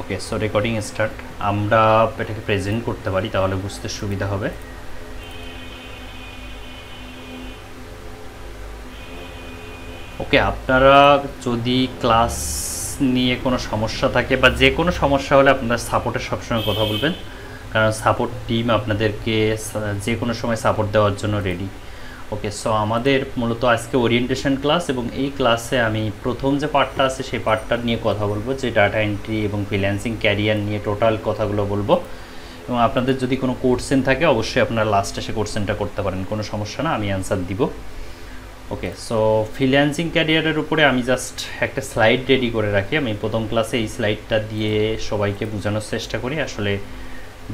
ওকে, so recording start. আমরা এটাকে present করতে পারি, তাহলে বুঝতে সুবিধা হবে। ওকে, আপনারা যদি ক্লাস নিয়ে কোনো সমস্যা থাকে বা যে কোনো সমস্যা হলে আপনারা সাপোর্টের সবসময় কথা বলবেন, কারণ সাপোর্ট টিম আপনাদেরকে যে কোনো সময় সাপোর্ট দেওয়ার জন্য রেডি। ওকে, সো আমাদের মূলত আজকে ওরিয়েন্টেশন ক্লাস, এবং এই ক্লাসে আমি প্রথম যে পার্টটা আছে সেই পার্টটা নিয়ে কথা বলবো, যে ডাটা এন্ট্রি এবং ফ্রিল্যান্সিং ক্যারিয়ার নিয়ে টোটাল কথাগুলো বলবো। এবং আপনাদের যদি কোনো কোশ্চেন থাকে অবশ্যই আপনারা লাস্টে সে কোশ্চেনটা করতে পারেন, কোনো সমস্যা না, আমি অ্যান্সার দিব। ওকে, সো ফ্রিল্যান্সিং ক্যারিয়ারের উপরে আমি জাস্ট একটা স্লাইড রেডি করে রাখি। আমি প্রথম ক্লাসে এই স্লাইডটা দিয়ে সবাইকে বোঝানোর চেষ্টা করি আসলে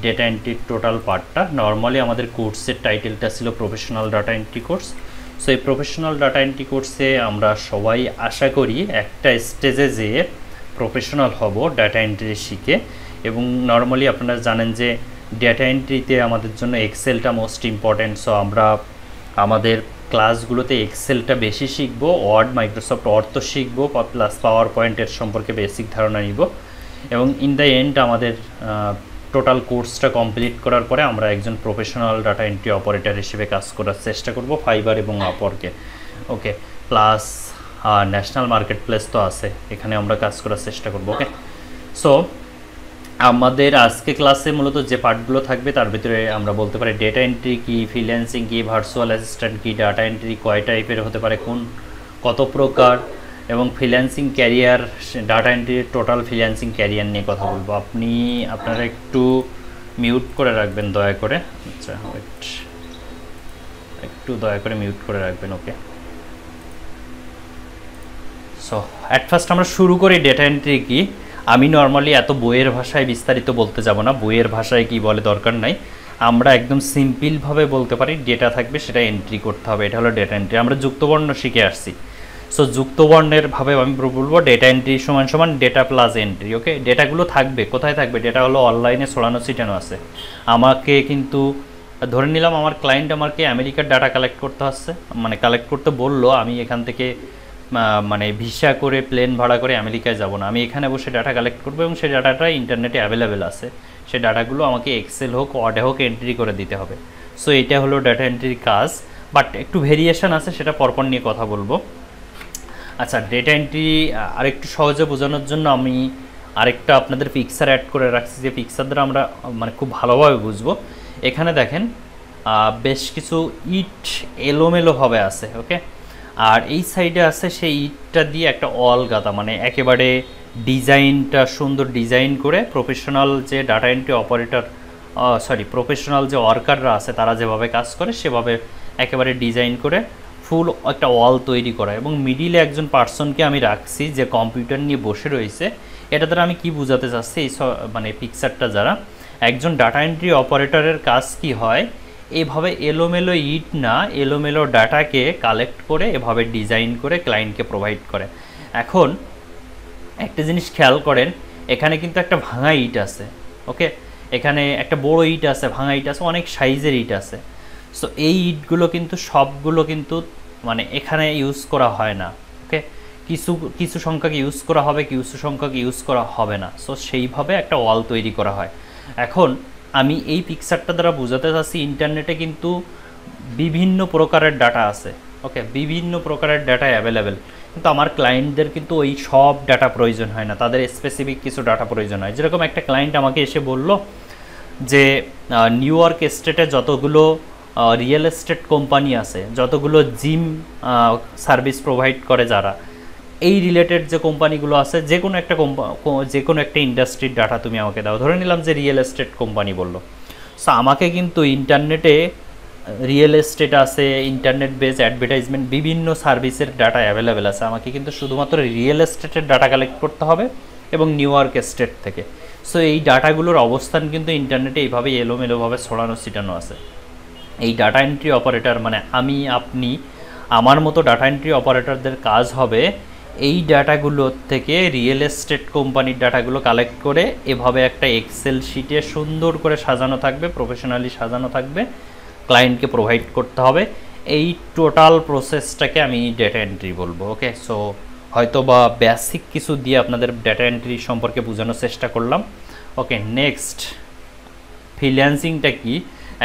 ডেটা এন্ট্রির টোটাল পার্টটা। নর্মালি আমাদের কোর্সের টাইটেলটা ছিল professional data entry course. So এই প্রফেশনাল ডাটা এন্ট্রি কোর্সে আমরা সবাই আশা করি একটা স্টেজে যেয়ে প্রফেশনাল হব ডাটা এন্ট্রি শিখে। এবং নর্মালি আপনারা জানেন যে ডেটা এন্ট্রিতে আমাদের জন্য এক্সেলটা মোস্ট ইম্পর্ট্যান্ট। সো আমরা আমাদের ক্লাসগুলোতে এক্সেলটা বেশি শিখবো, ওয়ার্ড মাইক্রোসফট ওয়ার্ড তো শিখবো, প্লাস পাওয়ার পয়েন্টের সম্পর্কে বেসিক ধারণা নিব। এবং ইন দ্য এন্ড আমাদের টোটাল কোর্সটা কমপ্লিট করার পরে আমরা একজন প্রফেশনাল ডাটা এন্ট্রি অপারেটর হিসেবে কাজ করার চেষ্টা করব ফাইবার এবং আপওয়ার্কে। ওকে, প্লাস ন্যাশনাল মার্কেট প্লেস তো আছে, এখানে আমরা কাজ করার চেষ্টা করব। ওকে, সো আমাদের আজকে ক্লাসে মূলত যে পার্টগুলো থাকবে তার ভিতরে আমরা বলতে পারি ডেটা এন্ট্রি কী, ফ্রিল্যান্সিং কী, ভার্চুয়াল অ্যাসিস্ট্যান্ট কী, ডাটা এন্ট্রি কয় টাইপের হতে পারে, কত প্রকার, এবং ফ্রিল্যান্সিং ক্যারিয়ার, ডাটা এন্ট্রির টোটাল ফ্রিল্যান্সিং ক্যারিয়ার নিয়ে কথা বলবো। আপনারা একটু মিউট করে রাখবেন দয়া করে। আচ্ছা, ওয়েট, একটু দয়া করে মিউট করে রাখবেন। ওকে, সো অ্যাট ফার্স্ট আমরা শুরু করি ডেটা এন্ট্রি কী। আমি নর্মালি এত বইয়ের ভাষায় বিস্তারিত বলতে যাব না, বইয়ের ভাষায় কি বলে দরকার নাই। আমরা একদম সিম্পলভাবে বলতে পারি ডেটা থাকবে, সেটা এন্ট্রি করতে হবে, এটা হলো ডেটা এন্ট্রি। আমরা যুক্তবর্ণ শিখে আসছি, সো যুক্তবর্ণের ভাবে আমি বলবো ডেটা এন্ট্রি সমান সমান ডেটা প্লাস এন্ট্রি। ওকে, ডেটাগুলো থাকবে, কোথায় থাকবে? ডেটা হলো অনলাইনে ছড়ানো ছিটানো আছে। আমাকে কিন্তু ধরে নিলাম আমার ক্লায়েন্ট আমাকে আমেরিকার ডাটা কালেক্ট করতে আসছে, মানে কালেক্ট করতে বললো, আমি এখান থেকে মানে ভিসা করে প্লেন ভাড়া করে আমেরিকায় যাব না, আমি এখানে বসে ডাটা কালেক্ট করবো এবং সেই ডাটাটা ইন্টারনেটে অ্যাভেলেবেল আছে। সেই ডাটাগুলো আমাকে এক্সেল হোক ওয়ার্ডে হোক এন্ট্রি করে দিতে হবে। সো এটা হলো ডাটা এন্ট্রির কাজ, বাট একটু ভেরিয়েশন আছে, সেটা পরপর নিয়ে কথা বলবো। আচ্ছা, ডেটা এন্ট্রি আরেকটু সহজে বোঝানোর জন্য আমি আরেকটা আপনাদের পিকচার অ্যাড করে রাখছি, যে পিকচার দ্বারা আমরা মানে খুব ভালোভাবে বুঝবো। এখানে দেখেন বেশ কিছু ইট এলোমেলোভাবে আছে। ওকে, আর এই সাইডে আছে সেই ইটটা দিয়ে একটা অল গাদা, মানে একেবারে ডিজাইনটা সুন্দর ডিজাইন করে প্রফেশনাল যে ডাটা এন্ট্রি অপারেটর প্রফেশনাল যে ওয়ার্কাররা আছে তারা যেভাবে কাজ করে সেভাবে একেবারে ডিজাইন করে ফুল একটা ওয়াল তৈরি করা। এবং মিডিলে একজন পার্সনকে আমি রাখছি যে কম্পিউটার নিয়ে বসে রয়েছে। এটা দ্বারা আমি কি বোঝাতে চাচ্ছি, এই মানে পিকচারটা যারা একজন ডাটা এন্ট্রি অপারেটরের কাজ কি হয়, এভাবে এলোমেলো ইট না, এলোমেলো ডাটাকে কালেক্ট করে এভাবে ডিজাইন করে ক্লায়েন্টকে প্রোভাইড করে। এখন একটা জিনিস খেয়াল করেন, এখানে কিন্তু একটা ভাঙা ইট আছে। ওকে, এখানে একটা বড় ইট আছে, ভাঙা ইট আছে, অনেক সাইজের ইট আছে। সো এই ইটগুলো কিন্তু সবগুলো কিন্তু মানে এখানে ইউজ করা হয় না। ওকে, কিছু কিছু সংখ্যক ইউজ করা হবে, কিছু সংখ্যক ইউজ করা হবে না। সো সেইভাবে একটা ওয়াল তৈরি করা হয়। এখন আমি এই পিকচারটা দ্বারা বোঝাতে চাচ্ছি ইন্টারনেটে কিন্তু বিভিন্ন প্রকারের ডাটা আছে। ওকে, বিভিন্ন প্রকারের ডাটা অ্যাভেলেবেল, কিন্তু আমার ক্লায়েন্টদের কিন্তু ওই সব ডাটা প্রয়োজন হয় না, তাদের স্পেসিফিক কিছু ডাটা প্রয়োজন হয়। যেরকম একটা ক্লায়েন্ট আমাকে এসে বলল যে নিউ ইয়র্ক স্টেটে যতগুলো রিয়েল এস্টেট কোম্পানি আছে, যতগুলো জিম সার্ভিস প্রোভাইড করে যারা, এই রিলেটেড যে কোম্পানিগুলো আছে, যে কোনো একটা ইন্ডাস্ট্রির ডাটা তুমি আমাকে দাও। ধরে নিলাম যে রিয়েল এস্টেট কোম্পানি বললো। সো আমাকে কিন্তু ইন্টারনেটে রিয়েল এস্টেট আছে, ইন্টারনেট বেস অ্যাডভার্টাইজমেন্ট, বিভিন্ন সার্ভিসের ডাটা অ্যাভেলেবেল আছে। আমাকে কিন্তু শুধুমাত্র রিয়েল এস্টেটের ডাটা কালেক্ট করতে হবে এবং নিউ ইয়র্ক স্টেট থেকে। সো এই ডাটাগুলোর অবস্থান কিন্তু ইন্টারনেটে এইভাবে এলোমেলোভাবে ছড়ানো ছিটানো আছে। এই ডাটা এন্ট্রি অপারেটর মানে আমি, আপনি, আমার মতো ডাটা এন্ট্রি অপারেটরদের কাজ হবে এই ডাটাগুলোর থেকে রিয়েল এস্টেট কোম্পানির ডাটাগুলো কালেক্ট করে এভাবে একটা এক্সেল শিটে সুন্দর করে সাজানো থাকবে, প্রফেশনালি সাজানো থাকবে, ক্লায়েন্টকে প্রোভাইড করতে হবে। এই টোটাল প্রসেসটাকে আমি ডেটা এন্ট্রি বলবো। ওকে, সো হয়তো বা বেসিক কিছু দিয়ে আপনাদের ডেটা এন্ট্রি সম্পর্কে বোঝানোর চেষ্টা করলাম। ওকে, নেক্সট ফ্রিল্যান্সিংটা কি,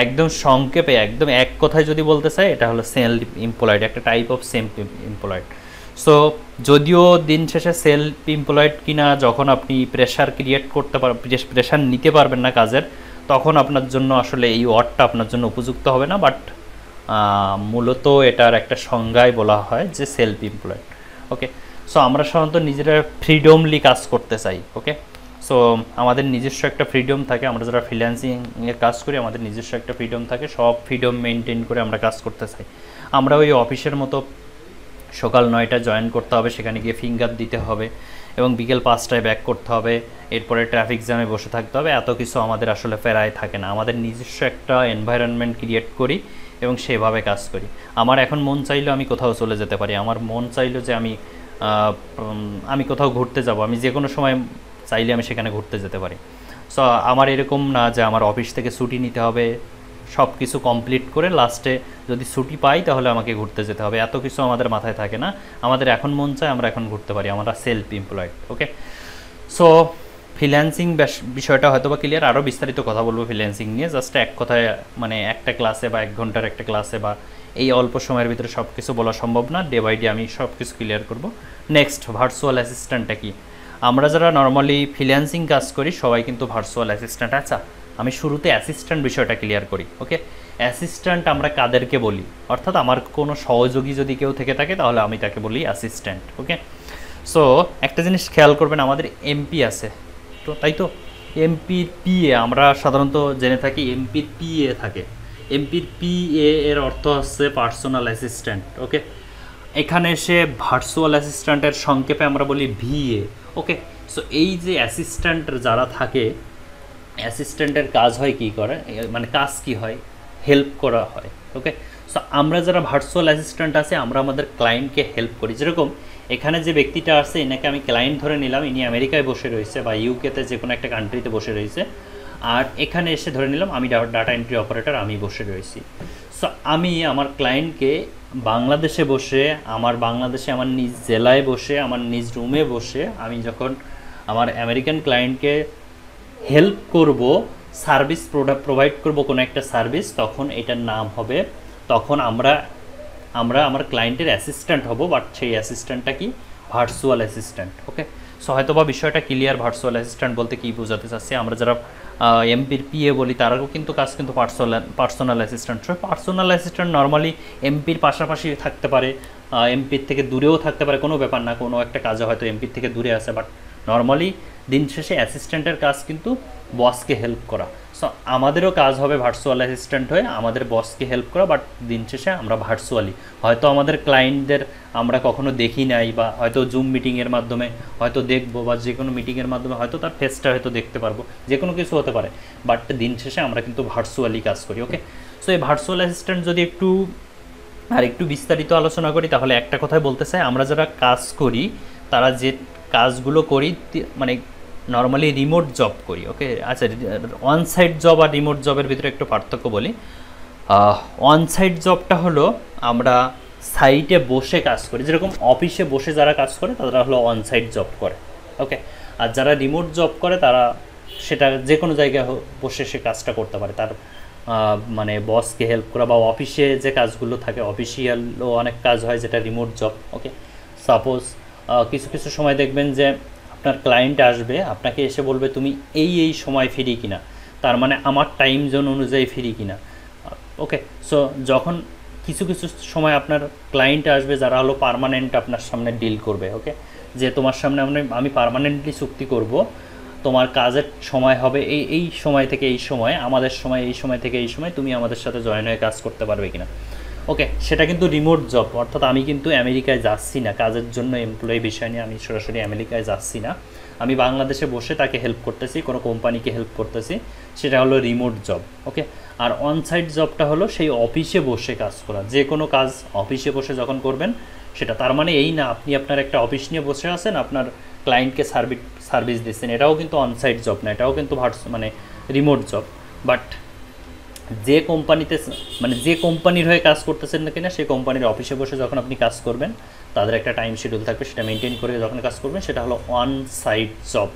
একদম সংক্ষেপে একদম এক কথায় যদি বলতে চাই, এটা হলো সেলফ এমপ্লয়েড, একটা type of self employed. So যদিও দিন শেষে সেলফ এমপ্লয়েড কিনা, যখন আপনি প্রেশার ক্রিয়েট করতে প্রেশার নিতে পারবেন না কাজের, তখন আপনার জন্য আসলে এই ওয়ার্ডটা আপনার জন্য উপযুক্ত হবে না, বাট মূলত এটার একটা সংজ্ঞায় বলা হয় যে সেলফ এমপ্লয়েড। ওকে, সো আমরা সাধারণত নিজেরা ফ্রিডমলি কাজ করতে চাই। ওকে, সো আমাদের নিজস্ব একটা ফ্রিডম থাকে, আমরা যারা ফ্রিল্যান্সিংয়ে কাজ করি আমাদের নিজস্ব একটা ফ্রিডম থাকে, সব ফ্রিডম মেনটেন করে আমরা কাজ করতে চাই। আমরা ওই অফিসের মতো সকাল 9টায় জয়েন করতে হবে, সেখানে গিয়ে ফিঙ্গার দিতে হবে এবং বিকেল 5টায় ব্যাক করতে হবে, এরপরে ট্রাফিক জ্যামে বসে থাকতে হবে, এত কিছু আমাদের আসলে ফেরায় থাকে না। আমাদের নিজস্ব একটা এনভায়রনমেন্ট ক্রিয়েট করি এবং সেভাবে কাজ করি। আমার এখন মন চাইলে আমি কোথাও চলে যেতে পারি, আমার মন চাইলো যে আমি কোথাও ঘুরতে যাব, আমি যে কোনো সময় চাইলে আমি সেখানে ঘুরতে যেতে পারি। সো আমার এরকম না যে আমার অফিস থেকে ছুটি নিতে হবে, সব কিছু কমপ্লিট করে লাস্টে যদি ছুটি পাই তাহলে আমাকে ঘুরতে যেতে হবে, এত কিছু আমাদের মাথায় থাকে না। আমাদের এখন মন চায় আমরা এখন ঘুরতে পারি, আমরা সেলফ এমপ্লয়েড। ওকে, সো ফ্রিল্যান্সিং বিষয়টা হয়তো বা ক্লিয়ার, আরও বিস্তারিত কথা বলবো ফ্রিল্যান্সিং নিয়ে, জাস্ট এক কথায় মানে একটা ক্লাসে বা 1 ঘন্টার একটা ক্লাসে বা এই অল্প সময়ের ভিতরে সব কিছু বলা সম্ভব না, ডে বাই ডে আমি সব কিছু ক্লিয়ার করব। নেক্সট, ভার্চুয়াল অ্যাসিস্ট্যান্টটা কি? আমরা যারা নর্মালি ফ্রিল্যান্সিং কাজ করি সবাই কিন্তু ভার্চুয়াল অ্যাসিস্ট্যান্ট। আচ্ছা, আমি শুরুতে অ্যাসিস্ট্যান্ট বিষয়টা ক্লিয়ার করি। ওকে, অ্যাসিস্ট্যান্ট আমরা কাদেরকে বলি, অর্থাৎ আমার কোনো সহযোগী যদি কেউ থেকে থাকে তাহলে আমি তাকে বলি অ্যাসিস্ট্যান্ট। ওকে, সো একটা জিনিস খেয়াল করবেন, আমাদের এমপি আছে তো, তাই তো? এমপির পিএ আমরা সাধারণত জেনে থাকি, এমপির পিএ থাকে। এমপির পিএ এর অর্থ হচ্ছে পার্সোনাল অ্যাসিস্ট্যান্ট। ওকে, এখানে এসে ভার্চুয়াল অ্যাসিস্ট্যান্টের সংক্ষেপে আমরা বলি ভিএ। ওকে, সো এই যে অ্যাসিস্ট্যান্ট যারা থাকে, অ্যাসিস্ট্যান্টের কাজ হয় কি করে, মানে কাজ কি হয়, হেল্প করা হয়। ওকে, সো আমরা যারা ভার্চুয়াল অ্যাসিস্ট্যান্ট আছে আমরা আমাদের ক্লায়েন্টকে হেল্প করি। যেরকম এখানে যে ব্যক্তিটা আছে এনাকে আমি ক্লায়েন্ট ধরে নিলাম, ইনি আমেরিকায় বসে রয়েছে বা ইউকেতে যে কোনো একটা কান্ট্রিতে বসে রয়েছে, আর এখানে এসে ধরে নিলাম আমি ডাটা এন্ট্রি অপারেটর, আমি বসে রয়েছি। সো আমি আমার ক্লায়েন্টকে বাংলাদেশে বসে, বাংলাদেশে আমার নিজ জেলায় বসে, আমার নিজ রুমে বসে আমি যখন আমার আমেরিকান ক্লায়েন্টকে হেল্প করব, সার্ভিস প্রোভাইড করব কোনো একটা সার্ভিস, তখন এটার নাম হবে, তখন আমরা আমার ক্লায়েন্টের অ্যাসিস্ট্যান্ট হব, বাট সেই অ্যাসিস্ট্যান্টটা কি? Virtual assistant. ওকে, সো হয়তো বা বিষয়টা ক্লিয়ার, ভার্চুয়াল অ্যাসিস্ট্যান্ট বলতে কী বোঝাতে চাচ্ছি। আমরা যারা এমপির পিএ বলি তারাও কিন্তু কাজ কিন্তু personal assistant. So personal assistant normally এমপির পাশাপাশি থাকতে পারে, এমপির থেকে দূরেও থাকতে পারে, কোনো ব্যাপার না, কোনো একটা কাজে হয়তো এমপির থেকে দূরে আছে, বাট নর্মালি দিন শেষে অ্যাসিস্ট্যান্টের কাজ কিন্তু বসকে হেল্প করা। সো আমাদেরও কাজ হবে ভার্চুয়াল অ্যাসিস্ট্যান্ট হয়ে আমাদের বসকে হেল্প করা, বাট দিন শেষে আমরা ভার্চুয়ালি, হয়তো আমাদের ক্লায়েন্টদের আমরা কখনো দেখি নাই, বা হয়তো জুম মিটিংয়ের মাধ্যমে হয়তো দেখবো, বা যে কোনো মিটিংয়ের মাধ্যমে হয়তো তার ফেসটা হয়তো দেখতে পারবো, যে কোনো কিছু হতে পারে, বাট দিন শেষে আমরা কিন্তু ভার্চুয়ালি কাজ করি। ওকে, সো এই ভার্চুয়াল অ্যাসিস্ট্যান্ট যদি একটু বিস্তারিত আলোচনা করি, তাহলে একটা কথাই বলতে চাই, আমরা যারা কাজ করি তারা যে কাজগুলো করি মানে নর্মালি রিমোট জব করি। ওকে, আচ্ছা, অন সাইট জব আর রিমোট জবের ভিতরে একটু পার্থক্য বলি। অন সাইট জবটা হলো আমরা সাইটে বসে কাজ করি, যেরকম অফিসে বসে যারা কাজ করে তারা হলো অন সাইট জব করে। ওকে, আর যারা রিমোট জব করে তারা সেটা যে কোনো জায়গায় বসে সে কাজটা করতে পারে, তার মানে বসকে হেল্প করা, বা অফিসে যে কাজগুলো থাকে অফিসিয়ালও অনেক কাজ হয় যেটা রিমোট জব। ওকে, সাপোজ কিছু কিছু সময় দেখবেন যে আপনার ক্লায়েন্ট আসবে, আপনাকে এসে বলবে তুমি এই সময় ফ্রি কিনা, তার মানে আমার টাইম জোন অনুযায়ী ফ্রি কিনা। ওকে, সো যখন কিছু কিছু সময় আপনার ক্লায়েন্ট আসবে যারা হলো পার্মানেন্ট আপনার সামনে ডিল করবে। ওকে, যে তোমার সামনে আমি পার্মানেন্টলি চুক্তি করব, তোমার কাজের সময় হবে এই সময় থেকে এই সময়, আমাদের সময় এই সময় থেকে এই সময়, তুমি আমাদের সাথে জয়েন হয়ে কাজ করতে পারবে কিনা। ওকে, সেটা কিন্তু রিমোট জব, অর্থাৎ আমি কিন্তু আমেরিকায় যাচ্ছি না কাজের জন্য, এমপ্লয়ি বিষয় নিয়ে আমি সরাসরি আমেরিকায় যাচ্ছি না, আমি বাংলাদেশে বসে তাকে হেল্প করতেছি, কোনো কোম্পানিকে হেল্প করতেছি, সেটা হলো রিমোট জব। ওকে, আর অনসাইট জবটা হলো সেই অফিসে বসে কাজ করা, যে কোনো কাজ অফিসে বসে যখন করবেন সেটা, তার মানে এই না আপনি আপনার একটা অফিস নিয়ে বসে আছেন, আপনার ক্লায়েন্টকে সার্ভিস দিচ্ছেন, এটাও কিন্তু অনসাইট জব না, এটাও কিন্তু মানে রিমোট জব। বাট যে কোম্পানিতে মানে যে কোম্পানির হয়ে কাজ করতেছেন না কিনা সেই কোম্পানির অফিসে বসে যখন আপনি কাজ করবেন তাদের একটা টাইম শিডিউল থাকবে, সেটা মেনটেন করে যখন কাজ করবেন সেটা হলো অন সাইট জব।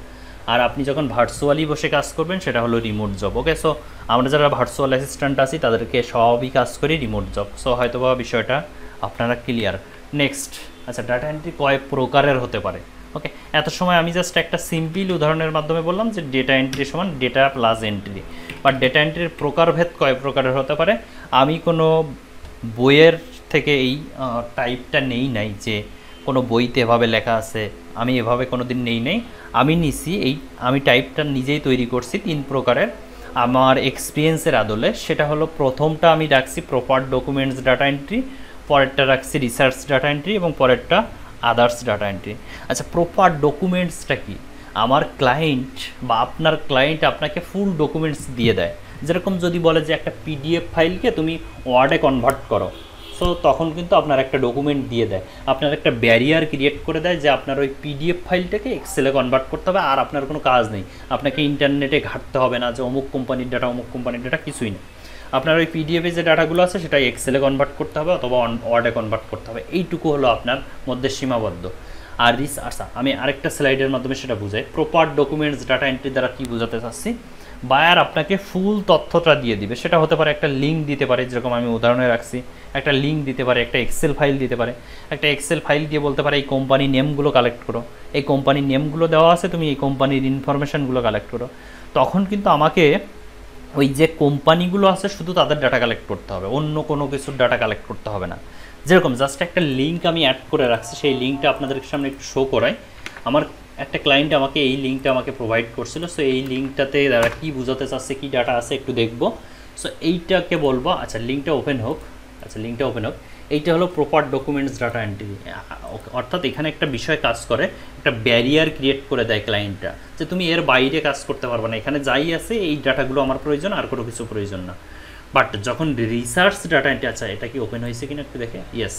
আর আপনি যখন ভার্চুয়ালি বসে কাজ করবেন সেটা হলো রিমোট জব। ওকে, সো আমরা যারা ভার্চুয়াল অ্যাসিস্ট্যান্ট আছি তাদেরকে সবই কাজ করি রিমোট জব। সো হয়তোবা বিষয়টা আপনারা ক্লিয়ার। নেক্সট, আচ্ছা ডাটা এন্ট্রি কয় প্রকারের হতে পারে? ওকে, এত সময় আমি জাস্ট একটা সিম্পল উদাহরণের মাধ্যমে বললাম যে ডেটা এন্ট্রি সমান data plus entry, but data এন্ট্রির প্রকারভেদ কয় প্রকারের হতে পারে আমি কোনো বইয়ের থেকে এই টাইপটা নেই নাই যে কোনো বইতে এভাবে লেখা আছে, আমি এভাবে কোনো দিন নেই নাই। আমি নিছি আমি টাইপটা নিজেই তৈরি করছি 3 প্রকারের আমার এক্সপিরিয়েন্সের আদলে। সেটা হলো প্রথমটা আমি রাখছি প্রপার ডকুমেন্টস ডাটা এন্ট্রি, পরেরটা রাখছি রিসার্চ ডাটা এন্ট্রি এবং পরেরটা আদার্স ডাটা এন্ট্রি। আচ্ছা, প্রপার ডকুমেন্টসটা কি? আমার ক্লায়েন্ট বা আপনার ক্লায়েন্ট আপনাকে ফুল ডকুমেন্টস দিয়ে দেয়। যেরকম যদি বলে যে একটা পিডিএফ ফাইলকে তুমি ওয়ার্ডে কনভার্ট করো, সো তখন কিন্তু আপনার একটা ডকুমেন্ট দিয়ে দেয়, আপনার একটা ব্যারিয়ার ক্রিয়েট করে দেয় যে আপনার ওই পিডিএফ ফাইলটাকে এক্সেলে কনভার্ট করতে হবে, আর আপনার কোনো কাজ নেই, আপনাকে ইন্টারনেটে ঘাঁটতে হবে না যে অমুক কোম্পানির ডাটা কিছুই না। আপনার ওই পিডিএফে যে ডাটাগুলো আছে সেটা এক্সেলে কনভার্ট করতে হবে অথবা ওয়ার্ডে কনভার্ট করতে হবে, এইটুকু হলো আপনার মধ্যে সীমাবদ্ধ। আর আচ্ছা, আমি আরেকটা স্লাইডের মাধ্যমে সেটা বুঝাই। প্রপার ডকুমেন্টস ডাটা এন্ট্রি দ্বারা কী বোঝাতে চাচ্ছি, বায়ার আপনাকে ফুল তথ্যটা দিয়ে দিবে। সেটা হতে পারে একটা লিঙ্ক দিতে পারে, যেরকম আমি উদাহরণে রাখছি, একটা লিঙ্ক দিতে পারে, একটা এক্সেল ফাইল দিতে পারে। একটা এক্সেল ফাইল দিয়ে বলতে পারে এই কোম্পানি নেমগুলো কালেক্ট করো, এই কোম্পানির নেমগুলো দেওয়া আছে, তুমি এই কোম্পানির ইনফরমেশানগুলো কালেক্ট করো। তখন কিন্তু আমাকে ওই যে কোম্পানিগুলো আছে শুধু তাদের ডাটা কালেক্ট করতে হবে, অন্য কোনো কিছুর ডাটা কালেক্ট করতে হবে না। যেরকম জাস্ট একটা লিঙ্ক আমি অ্যাড করে রাখছি, সেই লিঙ্কটা আপনাদের সামনে একটু শো করাই। আমার একটা ক্লায়েন্ট আমাকে এই লিঙ্কটা আমাকে প্রোভাইড করছিল, সো এই লিঙ্কটাতে তারা কী বোঝাতে চাচ্ছে, কী ডাটা আছে একটু দেখবো। সো এইটাকে বলবো, আচ্ছা লিঙ্কটা ওপেন হোক, এইটা হলো প্রপার ডকুমেন্টস ডাটা এন্ট্রি। অর্থাৎ এখানে একটা বিষয় কাজ করে, একটা ব্যারিয়ার ক্রিয়েট করে দেয় ক্লায়েন্টটা যে তুমি এর বাইরে কাজ করতে পারবে না, এখানে যাই আছে এই ডাটাগুলো আমার প্রয়োজন, আর কোনো কিছু প্রয়োজন না। বাট যখন রিসার্চ ডাটা এন্ট্রি, আচ্ছা এটা কি ওপেন হয়েছে কিনা একটু দেখে, ইয়েস,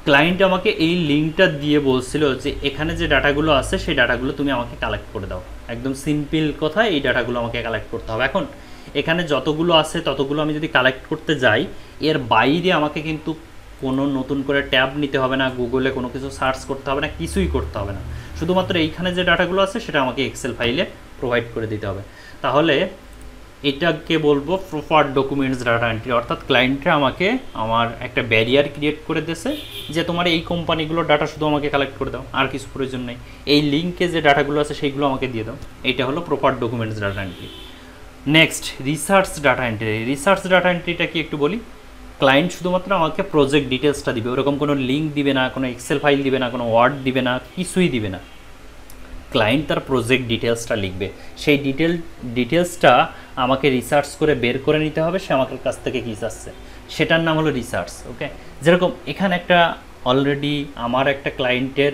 ক্লায়েন্ট আমাকে এই লিঙ্কটা দিয়ে বলছিল যে এখানে যে ডাটাগুলো আছে সেই ডাটাগুলো তুমি আমাকে কালেক্ট করে দাও। একদম সিম্পল কথা, এই ডাটাগুলো আমাকে কালেক্ট করতে হবে। এখন এখানে যতগুলো আছে ততগুলো আমি যদি কালেক্ট করতে যাই, এর বাইরে আমাকে কিন্তু কোনো নতুন করে ট্যাব নিতে হবে না, গুগলে কোনো কিছু সার্চ করতে হবে না, কিছুই করতে হবে না। শুধুমাত্র এইখানে যে ডাটাগুলো আছে সেটা আমাকে এক্সেল ফাইলে প্রোভাইড করে দিতে হবে। তাহলে এটাকে বলবো প্রপার ডকুমেন্টস ডাটা এন্ট্রি। অর্থাৎ ক্লায়েন্টরা আমাকে আমার একটা ব্যারিয়ার ক্রিয়েট করে দিয়েছে যে তোমার এই কোম্পানিগুলোর ডাটা শুধু আমাকে কালেক্ট করে দাও, আর কিছু প্রয়োজন নেই, এই লিঙ্কে যে ডাটাগুলো আছে সেইগুলো আমাকে দিয়ে দাও। এইটা হলো proper documents data entry. Next, research data entry. Research data এন্ট্রিটা কি একটু বলি। ক্লায়েন্ট শুধুমাত্র আমাকে প্রজেক্ট ডিটেলসটা দিবে, ওরকম কোনো লিঙ্ক দিবে না, কোনো এক্সেল ফাইল দিবে না, কোনো ওয়ার্ড দিবে না, কিছুই দিবে না। ক্লায়েন্ট তার প্রজেক্ট ডিটেলসটা লিখবে, সেই ডিটেলসটা আমাকে রিসার্চ করে বের করে নিতে হবে সে আমার কাছ থেকে কী চাচ্ছে, সেটার নাম হলো রিসার্চ। ওকে, যেরকম এখানে একটা অলরেডি আমার একটা ক্লায়েন্টের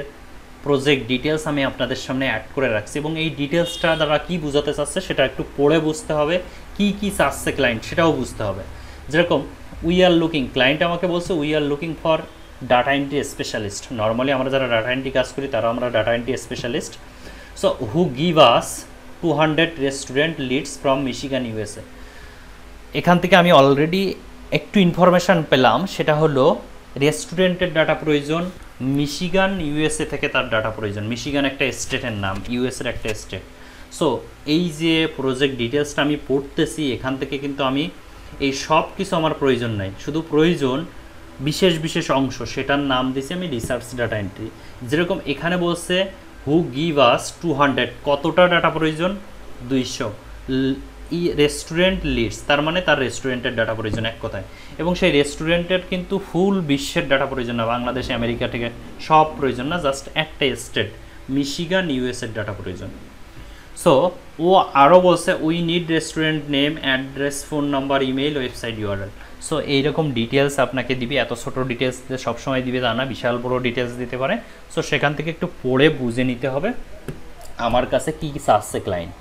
প্রজেক্ট ডিটেলস আমি আপনাদের সামনে অ্যাড করে রাখছি, এবং এই ডিটেলসটা দ্বারা কী বোঝাতে চাচ্ছে সেটা একটু পড়ে বুঝতে হবে, কী কী চাচ্ছে ক্লায়েন্ট সেটাও বুঝতে হবে। যেরকম উই আর লুকিং, ক্লায়েন্ট আমাকে বলছে we are looking for data entry specialist. Normally আমরা যারা ডাটা এন্ট্রি কাজ করি তারা আমরা data entry specialist. So who give us 200 restaurant leads from Michigan USA. এখান থেকে আমি অলরেডি একটু ইনফরমেশান পেলাম, সেটা হলো রেস্টুরেন্টের ডাটা প্রয়োজন, মিশিগান ইউএসএ থেকে তার ডাটা প্রয়োজন। মিশিগান একটা স্টেটের নাম, ইউএসএর একটা স্টেট। সো এই যে প্রজেক্ট ডিটেলসটা আমি পড়তেছি, এখান থেকে কিন্তু আমি এই সব কিছু আমার প্রয়োজন নাই, শুধু প্রয়োজন বিশেষ বিশেষ অংশ, সেটার নাম দিয়েছি আমি রিসার্চ ডাটা এন্ট্রি। যেরকম এখানে বলছে হু গিভ আস 200, কতটা ডাটা প্রয়োজন, 200 রেস্টুরেন্ট লিডস, তার মানে তার রেস্টুরেন্টের ডাটা প্রয়োজন এক কথায়। এবং সেই রেস্টুরেন্টের কিন্তু ফুল বিশ্বের ডাটা প্রয়োজন না, বাংলাদেশ আমেরিকা থেকে সব প্রয়োজন না, জাস্ট একটা স্টেট মিশিগান ইউএসএর ডাটা প্রয়োজন। সো ও আরও বলছে we need restaurant name, address, phone number, email, website URL. So এইরকম ডিটেলস আপনাকে দিবে, এত ছোটো ডিটেলস সবসময় দিবে তা না, বিশাল বড়ো ডিটেলস দিতে পারে। সো সেখান থেকে একটু পড়ে বুঝে নিতে হবে আমার কাছে কী কী চাচ্ছে ক্লায়েন্ট,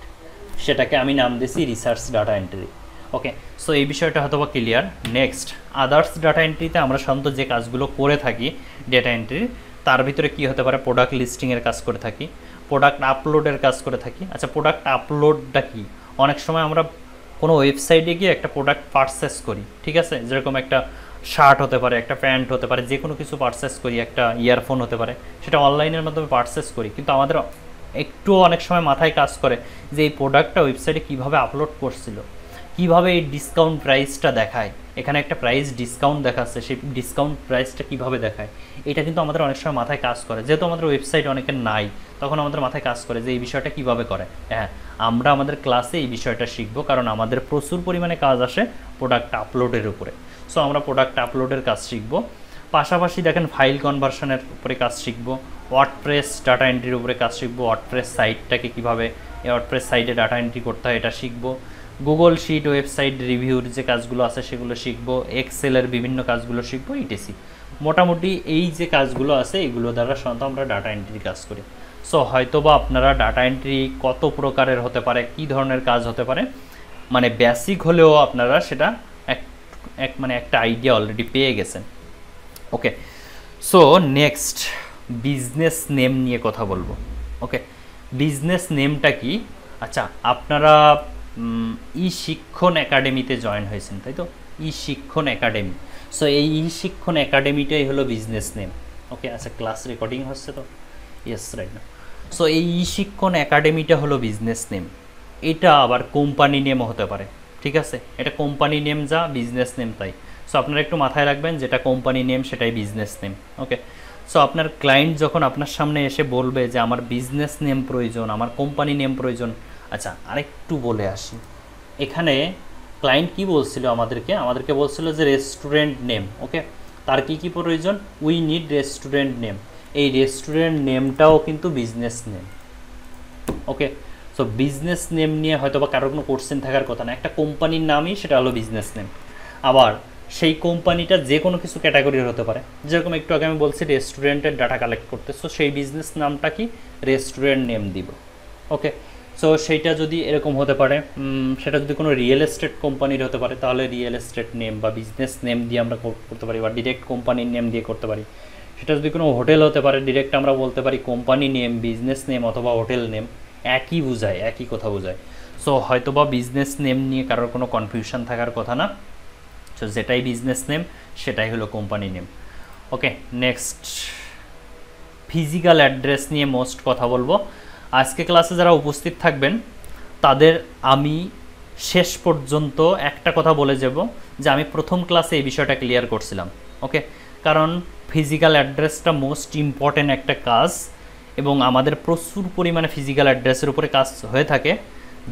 সেটাকে আমি নাম দিয়েছি রিসার্চ ডাটা এন্ট্রি। ওকে, সো এই বিষয়টা হয়তো বা ক্লিয়ার। নেক্সট, আদার্স ডাটা এন্ট্রিতে আমরা সাধারণত যে কাজগুলো করে থাকি ডেটা এন্ট্রির, তার ভিতরে কী হতে পারে, প্রোডাক্ট লিস্টিংয়ের কাজ করে থাকি, প্রোডাক্ট আপলোডের কাজ করে থাকি। আচ্ছা, প্রোডাক্ট আপলোডটা কি, অনেক সময় আমরা কোনো ওয়েবসাইটে গিয়ে একটা প্রোডাক্ট পারচেস করি, ঠিক আছে, যেরকম একটা শার্ট হতে পারে, একটা প্যান্ট হতে পারে, যে কোনো কিছু পারচেস করি, একটা ইয়ারফোন হতে পারে, সেটা অনলাইনের মাধ্যমে পারচেস করি, কিন্তু আমাদের একটু অনেক সময় মাথায় কাজ করে যে এই প্রোডাক্টটা ওয়েবসাইটে কীভাবে আপলোড করছিল, কিভাবে এই ডিসকাউন্ট প্রাইসটা দেখায়, এখানে একটা প্রাইস ডিসকাউন্ট দেখাচ্ছে, সেই ডিসকাউন্ট প্রাইসটা কিভাবে দেখায়, এটা কিন্তু আমাদের অনেক সময় মাথায় কাজ করে। যেহেতু আমাদের ওয়েবসাইট অনেকের নাই, তখন আমাদের মাথায় কাজ করে যে এই বিষয়টা কিভাবে করে। হ্যাঁ, আমরা আমাদের ক্লাসে এই বিষয়টা শিখবো, কারণ আমাদের প্রচুর পরিমাণে কাজ আসে প্রোডাক্ট আপলোডের উপরে। সো আমরা প্রোডাক্ট আপলোডের কাজ শিখবো, পাশাপাশি দেখেন ফাইল কনভার্সনের উপরে কাজ শিখবো, ওয়ার্ডপ্রেস ডাটা এন্ট্রির উপরে কাজ শিখবো, ওয়ার্ডপ্রেস সাইটটাকে কীভাবে ওয়ার্ডপ্রেস সাইটে ডাটা এন্ট্রি করতে হয় এটা শিখবো, গুগল শিট ওয়েবসাইট রিভিউর যে কাজগুলো আছে সেগুলো শিখবো, এক্সেলের বিভিন্ন কাজগুলো শিখবো, ইটিসি। মোটামুটি এই যে কাজগুলো আছে এগুলো দ্বারা সাধারণত আমরা ডাটা এন্ট্রি কাজ করি। সো হয়তোবা আপনারা ডাটা এন্ট্রি কত প্রকারের হতে পারে, কী ধরনের কাজ হতে পারে, মানে বেসিক হলেও আপনারা সেটা মানে একটা আইডিয়া অলরেডি পেয়ে গেছেন। ওকে, সো নেক্সট বিজনেস নেম নিয়ে কথা বলবো। ওকে, বিজনেস নেমটা কি? আচ্ছা, আপনারা ই শিক্ষণ একাডেমিতে জয়েন হয়েছেন, তাই তো? ই শিক্ষণ একাডেমি। সো এই ই শিক্ষণ একাডেমিটাই হলো বিজনেস নেম। ওকে, আচ্ছা, ক্লাস রেকর্ডিং হচ্ছে তো? ইয়েস, রাইট না। সো এই ই শিক্ষণ একাডেমিটা হলো বিজনেস নেম। এটা আবার কোম্পানি নেমও হতে পারে, ঠিক আছে? এটা কোম্পানি নেম যা, বিজনেস নেম তাই। সো আপনারা একটু মাথায় রাখবেন, যেটা কোম্পানি নেম সেটাই বিজনেস নেম। ওকে, সো আপনার ক্লায়েন্ট যখন আপনার সামনে এসে বলবে যে আমার বিজনেস নেম প্রয়োজন, আমার কোম্পানি নেম প্রয়োজন। আচ্ছা, আরেকটু বলে আসি, এখানে ক্লায়েন্ট কি বলছিল আমাদেরকে বলছিল যে রেস্টুরেন্ট নেম। ওকে, তার কি প্রয়োজন? We need restaurant name. এই রেস্টুরেন্ট নেমটাও কিন্তু বিজনেস নেম। ওকে, সো বিজনেস নেম নিয়ে হয়তো বা কারোর কোনো কোশ্চেন থাকার কথা না, একটা কোম্পানির নামই সেটা হলো বিজনেস নেম। আবার সেই কোম্পানিটা যে কোনো কিছু ক্যাটাগরির হতে পারে, যেরকম একটু আগে আমি বলছি রেস্টুরেন্টের ডাটা কালেক্ট করতে, সো সেই বিজনেস নামটা কি? রেস্টুরেন্ট নেম দিব। ওকে, সো সেইটা যদি এরকম হতে পারে, সেটা যদি কোনো রিয়েল এস্টেট কোম্পানির হতে পারে, তাহলে রিয়েল এস্টেট নেম বা বিজনেস নেম দিয়ে আমরা করতে পারি, বা ডিরেক্ট কোম্পানির নেম দিয়ে করতে পারি। সেটা যদি কোনো হোটেল হতে পারে, ডিরেক্ট আমরা বলতে পারি কোম্পানি নেম, বিজনেস নেম অথবা হোটেল নেম, একই বোঝায়, একই কথা বোঝায়। সো হয়তোবা বিজনেস নেম নিয়ে কারোর কোনো কনফিউশন থাকার কথা না। সো যেটাই বিজনেস নেম সেটাই হলো কোম্পানি নেম। ওকে, নেক্সট ফিজিক্যাল অ্যাড্রেস নিয়ে মোস্ট কথা বলবো। আজকে ক্লাসে যারা উপস্থিত থাকবেন তাদের আমি শেষ পর্যন্ত একটা কথা বলে যাব যে আমি প্রথম ক্লাসে এই বিষয়টা ক্লিয়ার করছিলাম। ওকে, কারণ ফিজিক্যাল অ্যাড্রেসটা মোস্ট ইম্পর্ট্যান্ট একটা কাজ, এবং আমাদের প্রচুর পরিমাণে ফিজিক্যাল অ্যাড্রেসের উপরে কাজ হয়ে থাকে।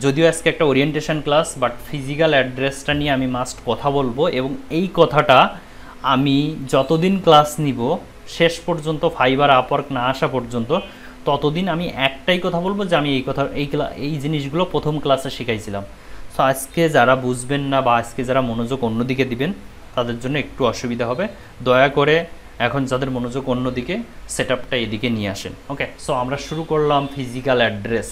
যদিও আজকে একটা ওরিয়েন্টেশন ক্লাস, বাট ফিজিক্যাল অ্যাড্রেসটা নিয়ে আমি মাস্ট কথা বলবো, এবং এই কথাটা আমি যতদিন ক্লাস নিব শেষ পর্যন্ত ফাইবার আপওয়ার্ক না আসা পর্যন্ত, ততদিন আমি একটাই কথা বলবো যে আমি এই জিনিসগুলো প্রথম ক্লাসে শিখাইছিলাম। সো আজকে যারা বুঝবেন না বা আজকে যারা মনোযোগ অন্যদিকে দিবেন তাদের জন্য একটু অসুবিধা হবে। দয়া করে এখন যাদের মনোযোগ অন্যদিকে, সেটআপটা এদিকে নিয়ে আসেন। ওকে, সো আমরা শুরু করলাম ফিজিক্যাল অ্যাড্রেস।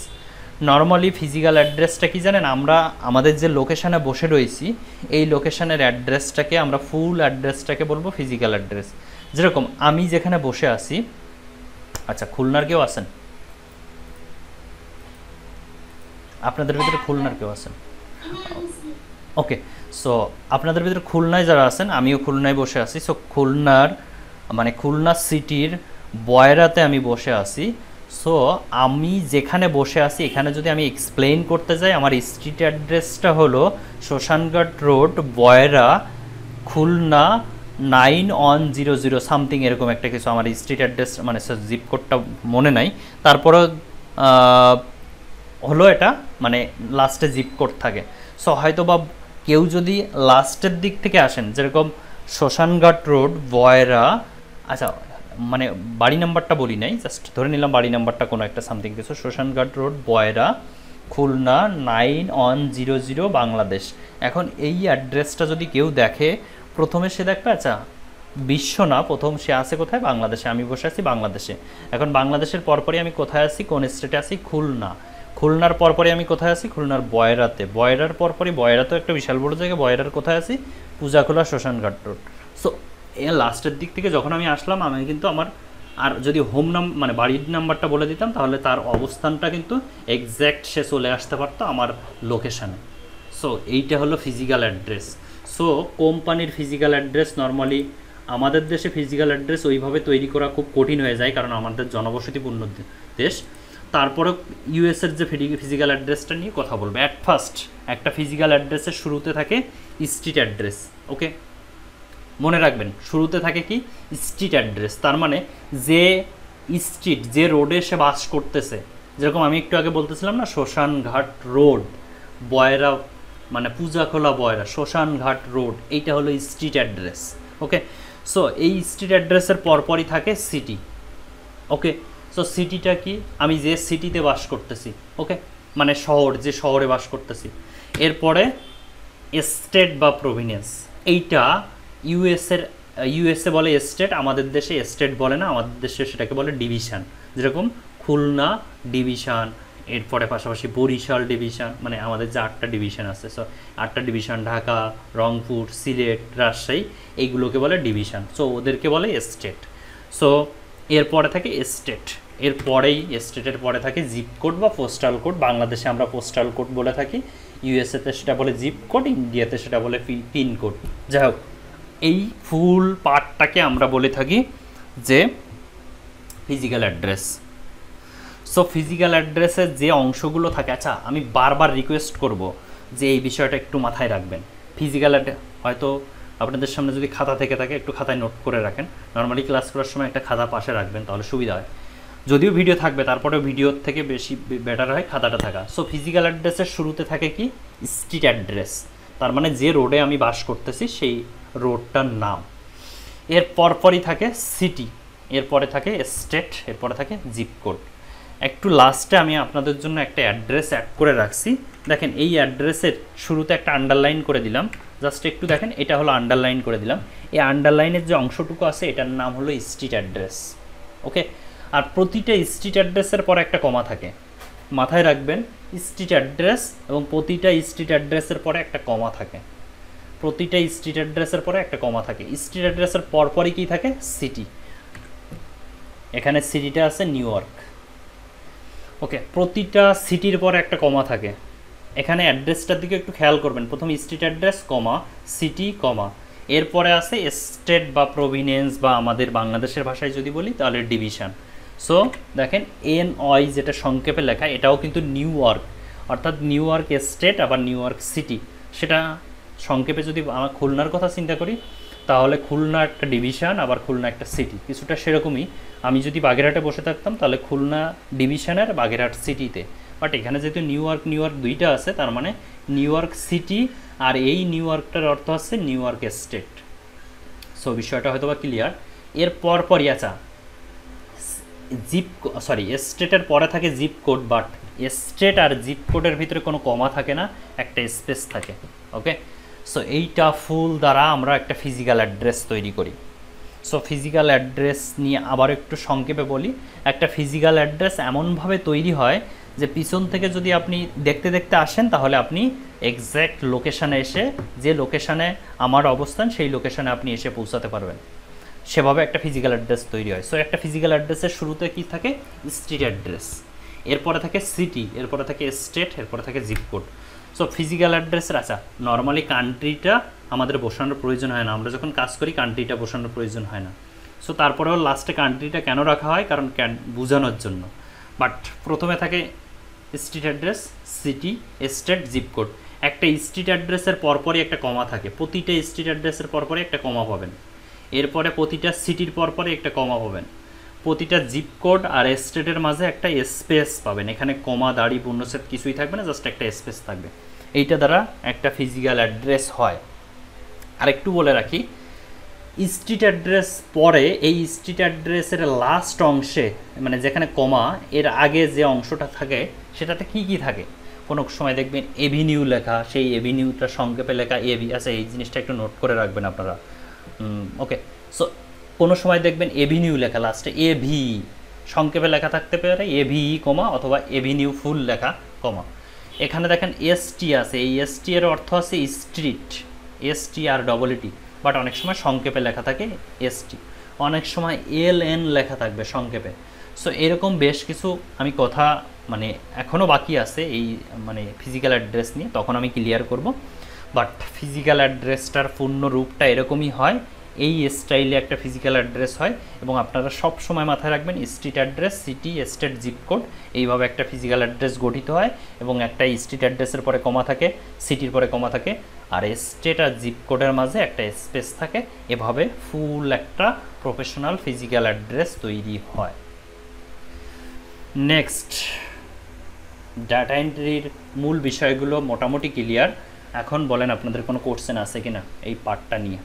নর্মালি ফিজিক্যাল অ্যাড্রেসটা কি জানেন? আমরা আমাদের যে লোকেশানে বসে রয়েছি এই লোকেশানের অ্যাড্রেসটাকে আমরা ফুল অ্যাড্রেসটাকে বলবো ফিজিক্যাল অ্যাড্রেস। যেরকম আমি যেখানে বসে আছি, আচ্ছা খুলনার কেউ আছেন? আপনাদের ভিতরে খুলনার কেউ আছেন? ওকে, সো আপনাদের ভিতরে খুলনায় যারা আছেন, আমিও খুলনায় বসে আছি। সো খুলনার মানে খুলনা সিটির বয়রাতে আমি বসে আছি। সো আমি যেখানে বসে আছি এখানে যদি আমি এক্সপ্লেইন করতে যাই, আমার স্ট্রিট অ্যাড্রেসটা হলো শ্মশানঘাট রোড, বয়রা, খুলনা 9100 সামথিং এরকম একটা কিছু আমার স্ট্রিট অ্যাড্রেস, মানে জিপ কোডটা মনে নাই, তারপরও হলো এটা, মানে লাস্টে জিপ কোড থাকে। সো হয়তো বা কেউ যদি লাস্টের দিক থেকে আসেন, যেরকম শ্মশানঘাট রোড, বয়রা, আচ্ছা মানে বাড়ি নাম্বারটা বলি নাই, জাস্ট ধরে নিলাম বাড়ি নাম্বারটা কোনো একটা সামথিং কিছু, শ্মশানঘাট রোড, বয়রা, খুলনা 9100 বাংলাদেশ। এখন এই অ্যাড্রেসটা যদি কেউ দেখে, প্রথমে সে দেখবে আচ্ছা বিশ্ব না, প্রথম সে আছে কোথায়? বাংলাদেশে। আমি বসে আছি বাংলাদেশে। এখন বাংলাদেশের পরপরই আমি কোথায় আছি? কোন স্টেটে আছি? খুলনা। খুলনার পরপরই আমি কোথায় আছি? খুলনার বয়রাতে। বয়রার পরপরই, বয়রা তো একটা বিশাল বড় জায়গা, বয়রার কোথায় আছি? পূজাখোলা শ্মশানঘাট রোড। সো এর লাস্টের দিক থেকে যখন আমি আসলাম, আমি কিন্তু আমার আর যদি হোম মানে বাড়ির নাম্বারটা বলে দিতাম, তাহলে তার অবস্থানটা কিন্তু এক্স্যাক্ট সে চলে আসতে পারতো আমার লোকেশানে। সো এইটা হলো ফিজিক্যাল অ্যাড্রেস। সো কোম্পানির ফিজিক্যাল অ্যাড্রেস নর্মালি আমাদের দেশে ফিজিক্যাল অ্যাড্রেস ওইভাবে তৈরি করা খুব কঠিন হয়ে যায়, কারণ আমাদের জনবসতিপূর্ণ দেশ। তারপরে ইউএসের যে ফিজিক্যাল অ্যাড্রেসটা নিয়ে কথা বলবো। অ্যাট ফার্স্ট একটা ফিজিক্যাল অ্যাড্রেসের শুরুতে থাকে স্ট্রিট অ্যাড্রেস। ওকে, মনে রাখবেন শুরুতে থাকে কি স্ট্রিট অ্যাড্রেস, তার মানে যে স্ট্রিট, যে রোডে সে বাস করতেছে, যেরকম আমি একটু আগে বলতেছিলাম না শ্মশানঘাট রোড, বয়রা মানে পূজাখোলা বয়রা, শ্মশানঘাট রোড, এইটা হলো স্ট্রিট অ্যাড্রেস। ওকে, সো এই স্ট্রিট অ্যাড্রেসের পরপরই থাকে সিটি। ওকে, সো সিটিটা কি, আমি যে সিটিতে বাস করতেছি, ওকে, মানে শহর, যে শহরে বাস করতেছি। এরপরে স্টেট বা প্রভিনেন্স, এইটা ইউএসএ বলে স্টেট, আমাদের দেশে স্টেট বলে না, আমাদের দেশে সেটাকে বলে ডিভিশন। যেরকম খুলনা ডিভিশন, এরপরে পাশাপাশি বরিশাল ডিভিশন, মানে আমাদের যে 8টা ডিভিশন আছে, সো 8টা ডিভিশন, ঢাকা, রংপুর, সিলেট, রাজশাহী, এইগুলোকে বলে ডিভিশন। সো ওদেরকে বলে স্টেট। সো এরপরে থাকে স্টেট, এরপরেই স্টেটের পরে থাকে জিপ কোড বা পোস্টাল কোড। বাংলাদেশে আমরা পোস্টাল কোড বলে থাকি, ইউএসএতে সেটা বলে জিপ কোড, ইন্ডিয়াতে সেটা বলে পিন কোড। যাই হোক, এই ফুল পার্টটাকে আমরা বলে থাকি যে ফিজিক্যাল অ্যাড্রেস। সো ফিজিক্যাল অ্যাড্রেসের যে অংশগুলো থাকে, আচ্ছা আমি বারবার রিকোয়েস্ট করব যে এই বিষয়টা একটু মাথায় রাখবেন। ফিজিক্যাল অ্যাড্রেস হয়তো আপনাদের সামনে যদি খাতা থেকে থাকে একটু খাতায় নোট করে রাখেন, নর্মালি ক্লাস করার সময় একটা খাতা পাশে রাখবেন, তাহলে সুবিধা হয়। যদিও ভিডিও থাকবে, তারপরেও ভিডিওর থেকে বেশি বেটার হয় খাতাটা থাকা। সো ফিজিক্যাল অ্যাড্রেসের শুরুতে থাকে কি স্ট্রিট অ্যাড্রেস, তার মানে যে রোডে আমি বাস করতেছি সেই রোডটার নাম। এর পরপরই থাকে সিটি, এরপরে থাকে স্টেট, এরপরে থাকে জিপ কোড। একটু লাস্টে আমি আপনাদের জন্য একটা অ্যাড্রেস অ্যাড করে রাখছি, দেখেন এই অ্যাড্রেসের শুরুতে একটা আন্ডারলাইন করে দিলাম, জাস্ট একটু দেখেন, এটা হলো আন্ডারলাইন করে দিলাম। এই আন্ডারলাইনের যে অংশটুকু আছে এটার নাম হলো স্ট্রিট অ্যাড্রেস। ওকে, আর প্রতিটা স্ট্রিট অ্যাড্রেসের পর একটা কমা থাকে, মাথায় রাখবেন স্ট্রিট অ্যাড্রেস এবং প্রতিটা স্ট্রিট অ্যাড্রেসের পরে একটা কমা থাকে, প্রতিটা স্ট্রিট অ্যাড্রেসের পরে একটা কমা থাকে। স্ট্রিট অ্যাড্রেসের পরপরই কি থাকে সিটি, এখানে সিটিটা আছে নিউ ইয়র্ক। ওকে, প্রতিটা সিটির পরে একটা কমা থাকে, এখানে অ্যাড্রেসটার দিকে একটু খেয়াল করবেন, প্রথম স্ট্রিট অ্যাড্রেস কমা সিটি কমা, এরপরে আছে স্টেট বা প্রভিনেন্স বা আমাদের বাংলাদেশের ভাষায় যদি বলি তাহলে ডিভিশন। সো দেখেন NY যেটা সংক্ষেপে লেখা, এটাও কিন্তু নিউ ইয়র্ক, অর্থাৎ নিউ ইয়র্ক স্টেট আবার নিউ ইয়র্ক সিটি। সেটা সংক্ষেপে যদি আমরা খুলনার কথা চিন্তা করি তাহলে খুলনা একটা ডিভিশন আবার খুলনা একটা সিটি, কিছুটা সেরকমই। আমি যদি বাগেরহাটে বসে থাকতাম তাহলে খুলনা ডিভিশনের বাগেরহাট সিটিতে, বাট এখানে যেহেতু নিউ ইয়র্ক দুইটা আছে, তার মানে নিউ ইয়র্ক সিটি, আর এই নিউ ইয়র্কটার অর্থ হচ্ছে নিউ ইয়র্ক স্টেট। সো বিষয়টা হয়তো বা ক্লিয়ার। এর পরপরই আচ্ছা স্টেটের পরে থাকে জিপ কোড, বাট স্টেট আর জিপ কোডের ভিতরে কোনো কমা থাকে না, একটা স্পেস থাকে। ওকে, সো এইটা ফুল দ্বারা আমরা একটা ফিজিক্যাল অ্যাড্রেস তৈরি করি। সো ফিজিক্যাল অ্যাড্রেস নিয়ে আবার একটু সংক্ষেপে বলি। একটা ফিজিক্যাল অ্যাড্রেস এমনভাবে তৈরি হয় যে পিছন থেকে যদি আপনি দেখতে দেখতে আসেন তাহলে আপনি এক্স্যাক্ট লোকেশানে এসে, যে লোকেশানে আমার অবস্থান সেই লোকেশানে আপনি এসে পৌঁছাতে পারবেন, সেভাবে একটা ফিজিক্যাল অ্যাড্রেস তৈরি হয়। সো একটা ফিজিক্যাল অ্যাড্রেসের শুরুতে কি থাকে স্ট্রিট অ্যাড্রেস, এরপরে থাকে সিটি, এরপরে থাকে স্টেট, এরপরে থাকে জিপ কোড। সো ফিজিক্যাল অ্যাড্রেসের আচ্ছা নর্মালি কান্ট্রিটা আমাদের বসানোর প্রয়োজন হয় না, আমরা যখন কাজ করি কান্ট্রিটা বসানোর প্রয়োজন হয় না। সো তারপরেও লাস্টে কান্ট্রিটা কেন রাখা হয়, কারণ বোঝানোর জন্য। বাট প্রথমে থাকে street address, city, state, zip code. একটা স্ট্রিট অ্যাড্রেসের পরপরই একটা কমা থাকে, প্রতিটা স্ট্রিট অ্যাড্রেসের পরপরই একটা কমা পাবেন, এরপরে প্রতিটা সিটির পরপরই একটা কমা পাবেন, প্রতিটা জিপ কোড আর স্টেটের মাঝে একটা স্পেস পাবেন, এখানে কমা দাড়ি পূর্ণচ্ছেদ কিছুই থাকবে না, জাস্ট একটা স্পেস থাকবে। এইটা দ্বারা একটা ফিজিক্যাল অ্যাড্রেস হয়। আর একটু বলে রাখি, স্ট্রিট অ্যাড্রেস পরে এই স্ট্রিট অ্যাড্রেসের লাস্ট অংশে, মানে যেখানে কমা এর আগে যে অংশটা থাকে সেটাতে কি কি থাকে, কোনো সময় দেখবেন এভিনিউ লেখা, সেই এভিনিউটা সংক্ষেপে লেখা এবি আছে, এই জিনিসটা একটু নোট করে রাখবেন আপনারা। ওকে, সো কোনো সময় দেখবেন এভিনিউ লেখা লাস্টে এভি, সংক্ষেপে লেখা থাকতে পারে এভি কমা, অথবা এভিনিউ ফুল লেখা কমা। এখানে দেখেন এসটি আছে, এই এসটি এর অর্থ আছে স্ট্রিট, STREET, বাট অনেক সময় সংক্ষেপে লেখা থাকে ST, অনেক সময় LN লেখা থাকবে সংক্ষেপে। সো এরকম বেশ কিছু আমি কথা মানে এখনও বাকি আছে এই মানে ফিজিক্যাল অ্যাড্রেস নিয়ে, তখন আমি ক্লিয়ার করব। বাট ফিজিক্যাল অ্যাড্রেসটার পূর্ণ রূপটা এরকমই হয়, এই স্টাইলে একটা ফিজিক্যাল অ্যাড্রেস হয়। এবং আপনারা সব সময় মাথায় রাখবেন street address, city, state, zip code, এইভাবে একটা ফিজিক্যাল অ্যাড্রেস গঠিত হয়। এবং একটা স্ট্রিট অ্যাড্রেসের পরে কমা থাকে, সিটির পরে কমা থাকে, আর স্টেট আর জিপ কোডের মাঝে একটা স্পেস থাকে। এভাবে ফুল একটা প্রফেশনাল ফিজিক্যাল অ্যাড্রেস তৈরি হয়। নেক্সট, ডাটা এন্ট্রির মূল বিষয়গুলো মোটামুটি ক্লিয়ার। এখন বলেন আপনাদের কোনো কোশ্চেন আছে কিনা এই পার্টটা নিয়ে?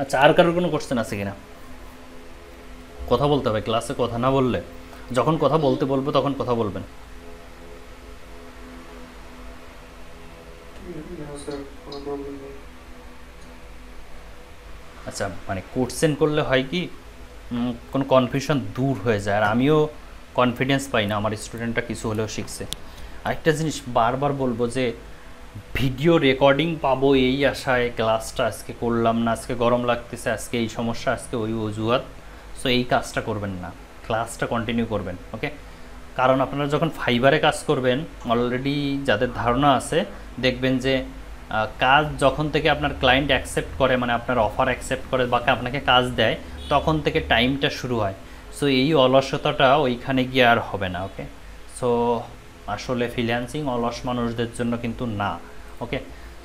আচ্ছা, আর কারোর কোনো কোশ্চেন আছে কিনা? কথা বলতে হবে, ক্লাসে কথা না বললে, যখন কথা বলতে বলবো তখন কথা বলবেন। আচ্ছা, মানে কোশ্চেন করলে হয় কি কোনো কনফিউশন দূর হয়ে যায়, আর আমিও কনফিডেন্স পাই না আমার স্টুডেন্টরা কিছু হলেও শিখছে। আরেকটা জিনিস বারবার বলবো যে ভিডিও রেকর্ডিং পাবো এই আশায় ক্লাসটা আজকে করলাম না, আজকে গরম লাগতেছে, আজকে এই সমস্যা, আজকে ওই অজুহাত, সো এই কাজটা করবেন না, ক্লাসটা কন্টিনিউ করবেন। ওকে, কারণ আপনারা যখন ফাইবারে কাজ করবেন, অলরেডি যাদের ধারণা আছে দেখবেন যে কাজ যখন থেকে আপনার ক্লায়েন্ট অ্যাকসেপ্ট করে, মানে আপনার অফার অ্যাকসেপ্ট করে বা আপনাকে কাজ দেয়, তখন থেকে টাইমটা শুরু হয়। সো এই অলসতাটা ওইখানে গিয়ে আর হবে না। ওকে, সো আসলে ফ্রিল্যান্সিং অলস মানুষদের জন্য কিন্তু না। ওকে,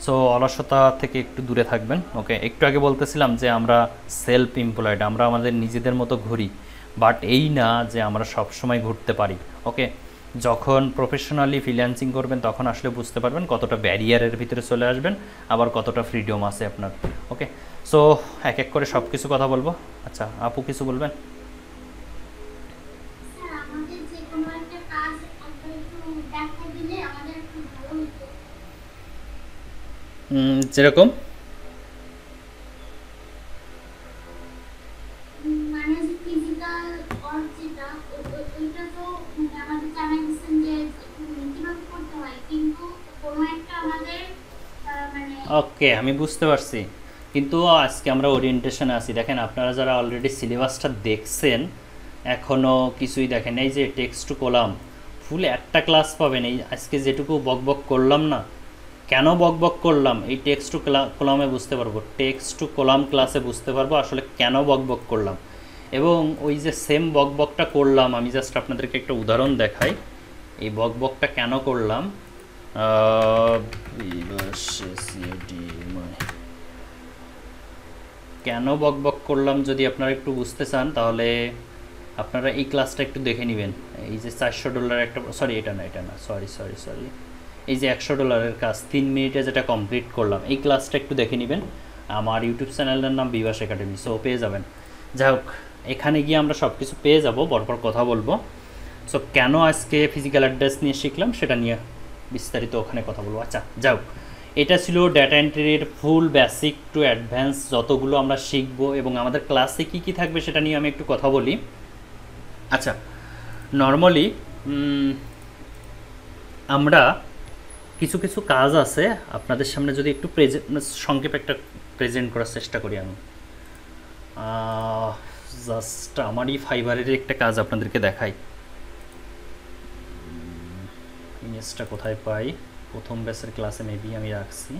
সো অলসতা থেকে একটু দূরে থাকবেন। ওকে, একটু আগে বলতেছিলাম যে আমরা সেলফ এমপ্লয়েড, আমরা আমাদের নিজেদের মতো ঘুরি, বাট এই না যে আমরা সব সময় ঘুরতে পারি। ওকে, যখন প্রফেশনালি ফ্রিল্যান্সিং করবেন তখন আসলে বুঝতে পারবেন কতটা ব্যারিয়ারের ভিতরে চলে আসবেন, আবার কতটা ফ্রিডম আছে আপনার। ওকে, সো এক এক করে সব কিছু কথা বলবো। আচ্ছা, আপু কিছু বলবেন? যেরকম ওকে, আমি বুঝতে পারছি, কিন্তু আজকে আমরা ওরিয়েন্টেশনে আছি। দেখেন আপনারা যারা অলরেডি সিলেবাসটা দেখছেন, এখনও কিছুই দেখেন, এই যে টেক্সট টু কলাম ফুল একটা ক্লাস পাবেন। এই আজকে যেটুকু বকবক করলাম না, কেন বকবক করলাম এই টেক্সট টু কলামে বুঝতে পারবো, টেক্সট টু কলাম ক্লাসে বুঝতে পারবো আসলে কেন বকবক করলাম। এবং ওই যে সেম বকবকটা করলাম, আমি জাস্ট আপনাদেরকে একটা উদাহরণ দেখাই এই বকবকটা কেন করলাম। কেন বকবক করলাম যদি আপনারা একটু বুঝতে চান, তাহলে আপনারা এই ক্লাসটা একটু দেখে নেবেন। এই যে $400 একটা, সরি এটা না, সরি, এই যে $100 কাজ 3 মিনিটে যেটা কমপ্লিট করলাম, এই ক্লাসটা একটু দেখে নেবেন। আমার ইউটিউব চ্যানেলের নাম বিভাস একাডেমি, সো পেয়ে যাবেন। যাই হোক, এখানে গিয়ে আমরা সব কিছু পেয়ে যাব, পরপর কথা বলবো। সো কেন আজকে ফিজিক্যাল অ্যাড্রেস নিয়ে শিখলাম সেটা নিয়ে বিস্তারিত ওখানে কথা বলবো। আচ্ছা, যাও, এটা ছিল ডেটা এন্ট্রির ফুল বেসিক টু অ্যাডভান্স যতগুলো আমরা শিখবো, এবং আমাদের ক্লাসে কি কি থাকবে সেটা নিয়ে আমি একটু কথা বলি। আচ্ছা, নর্মালি আমরা কিছু কিছু কাজ আছে আপনাদের সামনে, যদি একটু সংক্ষেপে একটা প্রেজেন্ট করার চেষ্টা করি আমি। জাস্ট আমারই ফাইবারের একটা কাজ আপনাদেরকে দেখাই। ইমেজটা কোথায় পাই? প্রথম ব্যাচের ক্লাসে মেবি আমি রাখছি।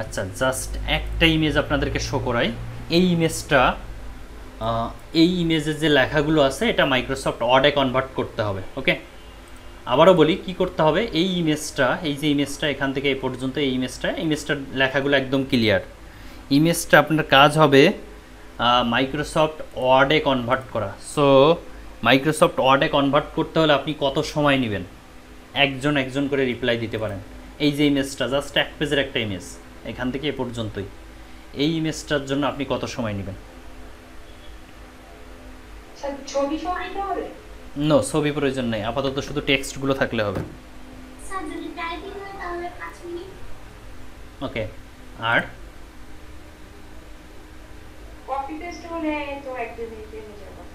আচ্ছা, জাস্ট একটা ইমেজ আপনাদেরকে শো করাই। এই ইমেজটা, এই ইমেজের যে লেখাগুলো আছে এটা মাইক্রোসফট ওয়ার্ডে কনভার্ট করতে হবে। ওকে, আবারও বলি কি করতে হবে। এই ইমেজটা, এই যে ইমেজটা এখান থেকে এই পর্যন্ত, এই ইমেজটার লেখাগুলো একদম ক্লিয়ার। ইমেজটা আপনার কাজ হবে মাইক্রোসফট ওয়ার্ডে কনভার্ট করা। সো মাইক্রোসফট ওয়ার্ডে কনভার্ট করতে হলে আপনি কত সময় নেবেন? একজন একজন করে রিপ্লাই দিতে পারেন। এই যে ইমেজটা জাস্ট এক পেজের একটা ইমেজ, এখান থেকে এ পর্যন্তই। এই ইমেজটার জন্য আপনি কত সময় নেবেন? নো, ছবি প্রয়োজন নেই, আপাতত শুধু টেক্সটগুলো থাকলে হবে। ওকে, আর পেস্ট হলে তো 1-2 মিনিটের নিজের কথা।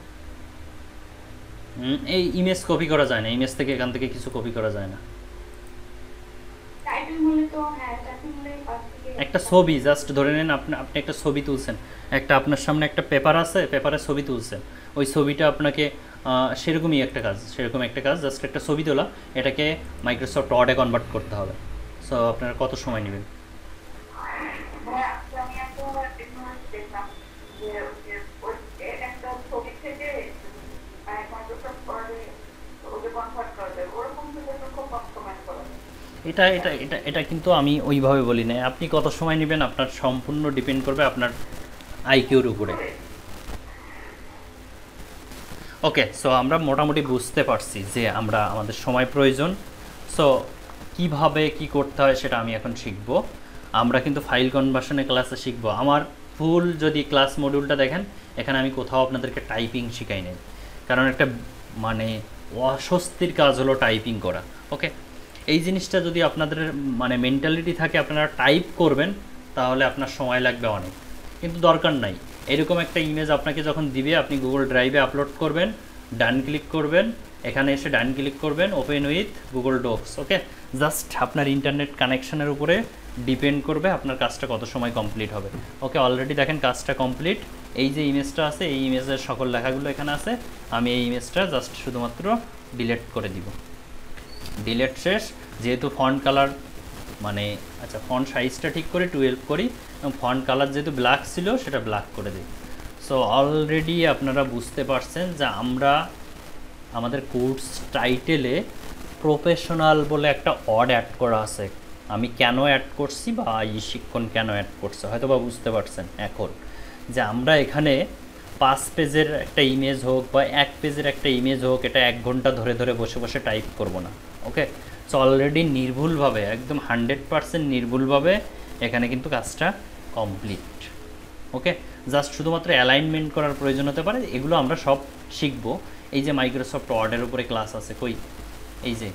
এই ইমেজ কপি করা যায় না, ইমেজ থেকে এখান থেকে কিছু কপি করা যায় না। টাইপিং হলে তো হ্যাঁ, টাইপিং হলে 5 থেকে একটা 7 ছবি মিনিট। জাস্ট ধরে নেন, আপনি একটা ছবি তুলছেন, একটা আপনার সামনে একটা পেপার আছে, পেপারে ছবি তুলছেন, ওই ছবিটা আপনাকে সেরকমই একটা কাজ, সেরকম একটা কাজ, জাস্ট একটা ছবি তোলা, এটাকে মাইক্রোসফট ওয়ার্ডে কনভার্ট করতে হবে। সো আপনারা কত সময় নেবেন? হ্যাঁ, তো আমি একটা টেকনোলজি দেখলাম যে ওই একটা ছবি থেকে মাইক্রোসফট ওয়ার্ডে ওটা কনভার্ট করা যায়, ওরকম থেকে তো খুব কম সময় করা যায়। এটা কিন্তু আমি ওইভাবে বলি না, আপনি কত সময় নেবেন আপনার সম্পূর্ণ ডিপেন্ড করবে আপনার আইকিউর উপরে। ওকে, সো আমরা মোটামুটি বুঝতে পারছি যে আমরা আমাদের সময় প্রয়োজন। সো কিভাবে কি করতে হয় সেটা আমি এখন শিখব। আমরা কিন্তু ফাইল কনভার্সনের ক্লাসে শিখব। আমার ফুল যদি ক্লাস মডিউলটা দেখেন, এখানে আমি কোথাও আপনাদেরকে টাইপিং শিখাই নাই, কারণ একটা মানে অস্বস্তির কাজ হলো টাইপিং করা। ওকে, এই জিনিসটা যদি আপনাদের মানে মেন্টালিটি থাকে আপনারা টাইপ করবেন, তাহলে আপনার সময় লাগবে অনেক, কিন্তু দরকার নাই। এরকম একটা ইমেজ আপনাকে যখন দিবে, আপনি গুগল ড্রাইভে আপলোড করবেন, ডান ক্লিক করবেন, এখানে এসে ডান ক্লিক করবেন, open with Google Docs. Okay, just আপনার ইন্টারনেট কানেকশনের উপরে ডিপেন্ড করবে আপনার কাজটা কত সময় কমপ্লিট হবে। ওকে, অলরেডি দেখেন কাজটা কমপ্লিট। এই যে ইমেজটা আছে, এই ইমেজের সকল লেখাগুলো এখানে আছে। আমি এই ইমেজটা জাস্ট শুধুমাত্র ডিলিট করে দিব। ডিলিট শেষ। যেহেতু ফন্ট কালার মানে আচ্ছা, ফন্ট সাইজটা ঠিক করে 12 করি, এবং ফন্ট কালার যেহেতু ব্ল্যাক ছিল সেটা ব্ল্যাক করে দিই। সো অলরেডি আপনারা বুঝতে পারছেন যে আমরা আমাদের কোর্স টাইটেলে প্রফেশনাল বলে একটা অড অ্যাড করা আছে। আমি কেন অ্যাড করছি বা এই শিক্ষণ কেন অ্যাড করছে হয়তো বা বুঝতে পারছেন এখন, যে আমরা এখানে 5 পেজের একটা ইমেজ হোক বা 1 পেজের একটা ইমেজ হোক, এটা 1 ঘন্টা ধরে ধরে বসে বসে টাইপ করব না। ওকে, সো অলরেডি নির্ভুলভাবে, একদম 100% নির্ভুলভাবে এখানে কিন্তু কাজটা কমপ্লিট। ওকে, জাস্ট শুধুমাত্র অ্যালাইনমেন্ট করার প্রয়োজন হতে পারে, এগুলো আমরা সব শিখব। এই যে মাইক্রোসফট ওয়ার্ডের উপরে ক্লাস আছে, কই এই যে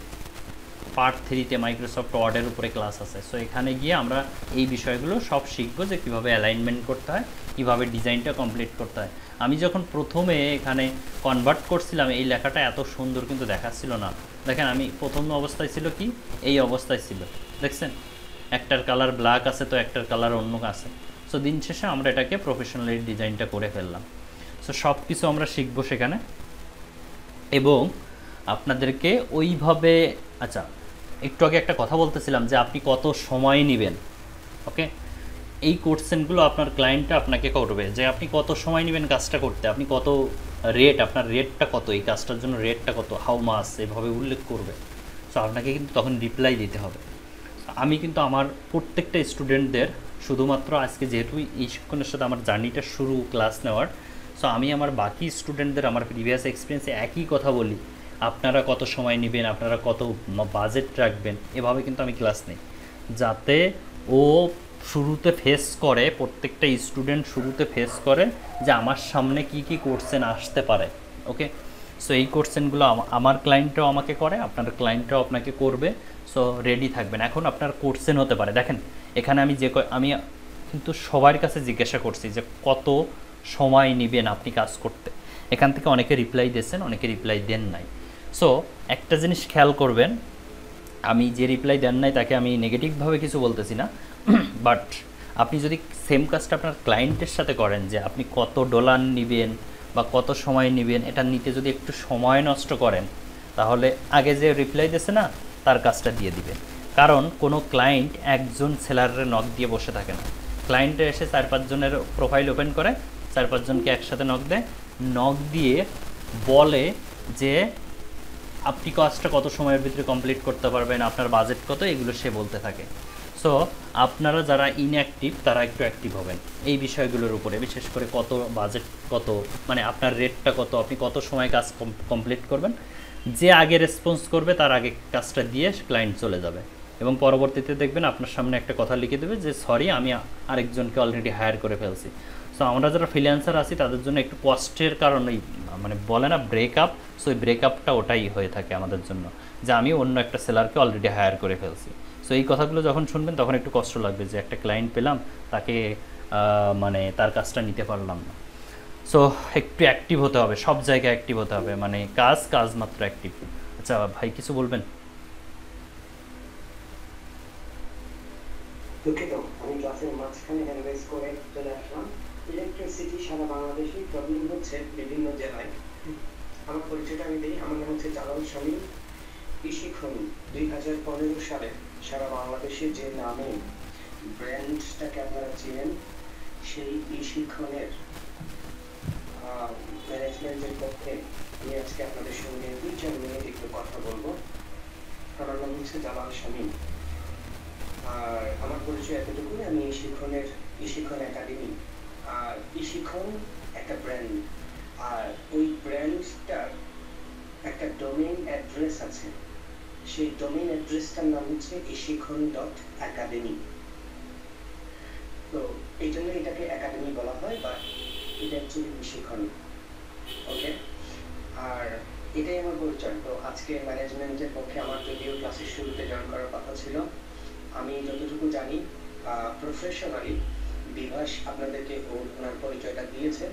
পার্ট 3-তে মাইক্রোসফট ওয়ার্ডের উপরে ক্লাস আছে। সো এখানে গিয়ে আমরা এই বিষয়গুলো সব শিখবো, যে কীভাবে অ্যালাইনমেন্ট করতে হয়, কীভাবে ডিজাইনটা কমপ্লিট করতে হয়। আমি যখন প্রথমে এখানে কনভার্ট করছিলাম, এই লেখাটা এত সুন্দর কিন্তু দেখাচ্ছিল না। দেখেন, আমি প্রথম অবস্থায় ছিল কি, এই অবস্থায় ছিল, দেখছেন একটার কালার ব্ল্যাক আছে তো একটার কালার অন্য আছে। সো দিন শেষে আমরা এটাকে প্রফেশনালি ডিজাইনটা করে ফেললাম। সো সব কিছু আমরা শিখবো সেখানে, এবং আপনাদেরকে ওইভাবে আচ্ছা, একটু আগে একটা কথা বলতেছিলাম যে আপনি কত সময় নেবেন। ওকে, এই কোশ্চেনগুলো আপনার ক্লায়েন্টটা আপনাকে করবে, যে আপনি কত সময় নেবেন কাজটা করতে, আপনি কত রেট, আপনার রেটটা কত, এই কাজটার জন্য রেটটা কত, হাউ মাস, এভাবে উল্লেখ করবে। সো আপনাকে কিন্তু তখন রিপ্লাই দিতে হবে। আমি কিন্তু আমার প্রত্যেকটা স্টুডেন্টদের শুধুমাত্র আজকে যেহেতু এই শিক্ষণের সাথে আমার জার্নিটা শুরু ক্লাস নেওয়ার, সো আমি আমার বাকি স্টুডেন্টদের আমার প্রিভিয়াস এক্সপিরিয়েন্সে একই কথা বলি, আপনারা কত সময় নেবেন, আপনারা কত বাজেট রাখবেন, এভাবে কিন্তু আমি ক্লাস নিই, যাতে ও শুরুতে ফেস করে, প্রত্যেকটা স্টুডেন্ট শুরুতে ফেস করে যে আমার সামনে কি কি কোশ্চেন আসতে পারে। ওকে, সো এই কোশ্চেনগুলো আমার ক্লায়েন্টরাও আমাকে করে, আপনার ক্লায়েন্টরাও আপনাকে করবে। সো রেডি থাকবেন। এখন আপনার কোশ্চেন হতে পারে, দেখেন এখানে আমি আমি কিন্তু সবার কাছে জিজ্ঞাসা করছি যে কত সময় নেবেন আপনি কাজ করতে। এখান থেকে অনেকে রিপ্লাই দিয়েছেন, অনেকে রিপ্লাই দেন নাই। সো একটা জিনিস খেয়াল করবেন, আমি যে রিপ্লাই দেন নাই তাকে আমি নেগেটিভভাবে কিছু বলতেছি না, বাট আপনি যদি সেম কাজটা আপনার ক্লায়েন্টের সাথে করেন, যে আপনি কত ডলার নেবেন বা কত সময় নেবেন, এটা নিতে যদি একটু সময় নষ্ট করেন, তাহলে আগে যে রিপ্লাই দিয়েছে না তার কাজটা দিয়ে দিবে। কারণ কোনো ক্লায়েন্ট একজন সেলারের নক দিয়ে বসে থাকে না। ক্লায়েন্টে এসে 4-5 জনের প্রোফাইল ওপেন করে, 4-5 জনকে একসাথে নক দেয়, নক দিয়ে বলে যে আপনি কাজটা কত সময়ের ভিতরে কমপ্লিট করতে পারবেন, আপনার বাজেট কত, এগুলো সে বলতে থাকে। সো আপনারা যারা ইনঅ্যাক্টিভ তারা একটু অ্যাক্টিভ হবেন এই বিষয়গুলোর উপরে, বিশেষ করে কত বাজেট কত, মানে আপনার রেটটা কত, আপনি কত সময় কাজ কমপ্লিট করবেন। যে আগে রেসপন্স করবে তার আগে কাজটা দিয়ে ক্লায়েন্ট চলে যাবে, এবং পরবর্তীতে দেখবেন আপনার সামনে একটা কথা লিখে দেবে যে সরি, আমি আরেকজনকে অলরেডি হায়ার করে ফেলছি। সো আমরা যারা ফ্রিল্যান্সার আছি তাদের জন্য একটু কষ্টের কারণেই, মানে বলে না ব্রেকআপ, সো এই ব্রেকআপটা ওটাই হয়ে থাকে আমাদের জন্য, যে আমি অন্য একটা সেলারকে অলরেডি হায়ার করে ফেলছি। সো এই কথাগুলো যখন শুনবেন তখন একটু কষ্ট লাগবে, যে একটা ক্লায়েন্ট পেলাম, তাকে মানে তার কাজটা নিতে পারলাম না। সো একটু অ্যাক্টিভ হতে হবে, সব জায়গায় অ্যাক্টিভ হতে হবে, মানে কাজ কাজ মাত্র অ্যাক্টিভ। আচ্ছা ভাই কিছু বলবেন? দুঃখিত, আমি ক্লাসের মাঝখানে হ্যান্ড রেজ করে চলে আসলাম। ইলেকট্রিসিটি সারা বাংলাদেশেই প্রবলেম হচ্ছে বিভিন্ন জেলায়। আমার পরিচয়টা আমি দিই, আমার নাম হচ্ছে জালাল শামীম। কৃষি খনি 2015 সালে সারা বাংলাদেশে যে নামে ব্র্যান্ডটাকে আপনারা চিনেন, সেই কৃষি খনের ম্যানেজমেন্টের পক্ষে আমি আজকে আপনাদের সঙ্গে 2-4 মিনিট একটু কথা বলবো। আমার নাম হচ্ছে জালাল শামীম। আর আমার পরিচয় এতটুকুই, আমি ইশিখন একাডেমি। আর ইশিখন একটা ব্র্যান্ড, আর ওই ব্র্যান্ডটার একটা ডোমেইন অ্যাড্রেস আছে। সেই ডোমেইন অ্যাড্রেসটার নাম হচ্ছে ishikon.academy। তো এই জন্য এটাকে একাডেমি বলা হয়, বা এটা অ্যাকচুয়ালি ইশিখন। ওকে, আর এটাই আমার পরিচয়। তো আজকে ম্যানেজমেন্টের পক্ষে আমার যদিও ক্লাসের শুরুতে জয়েন করার কথা ছিল, আমি যতটুকু জানি প্রফেশনালি বিভাস আপনাদেরকে ওনার পরিচয়টা দিয়েছে।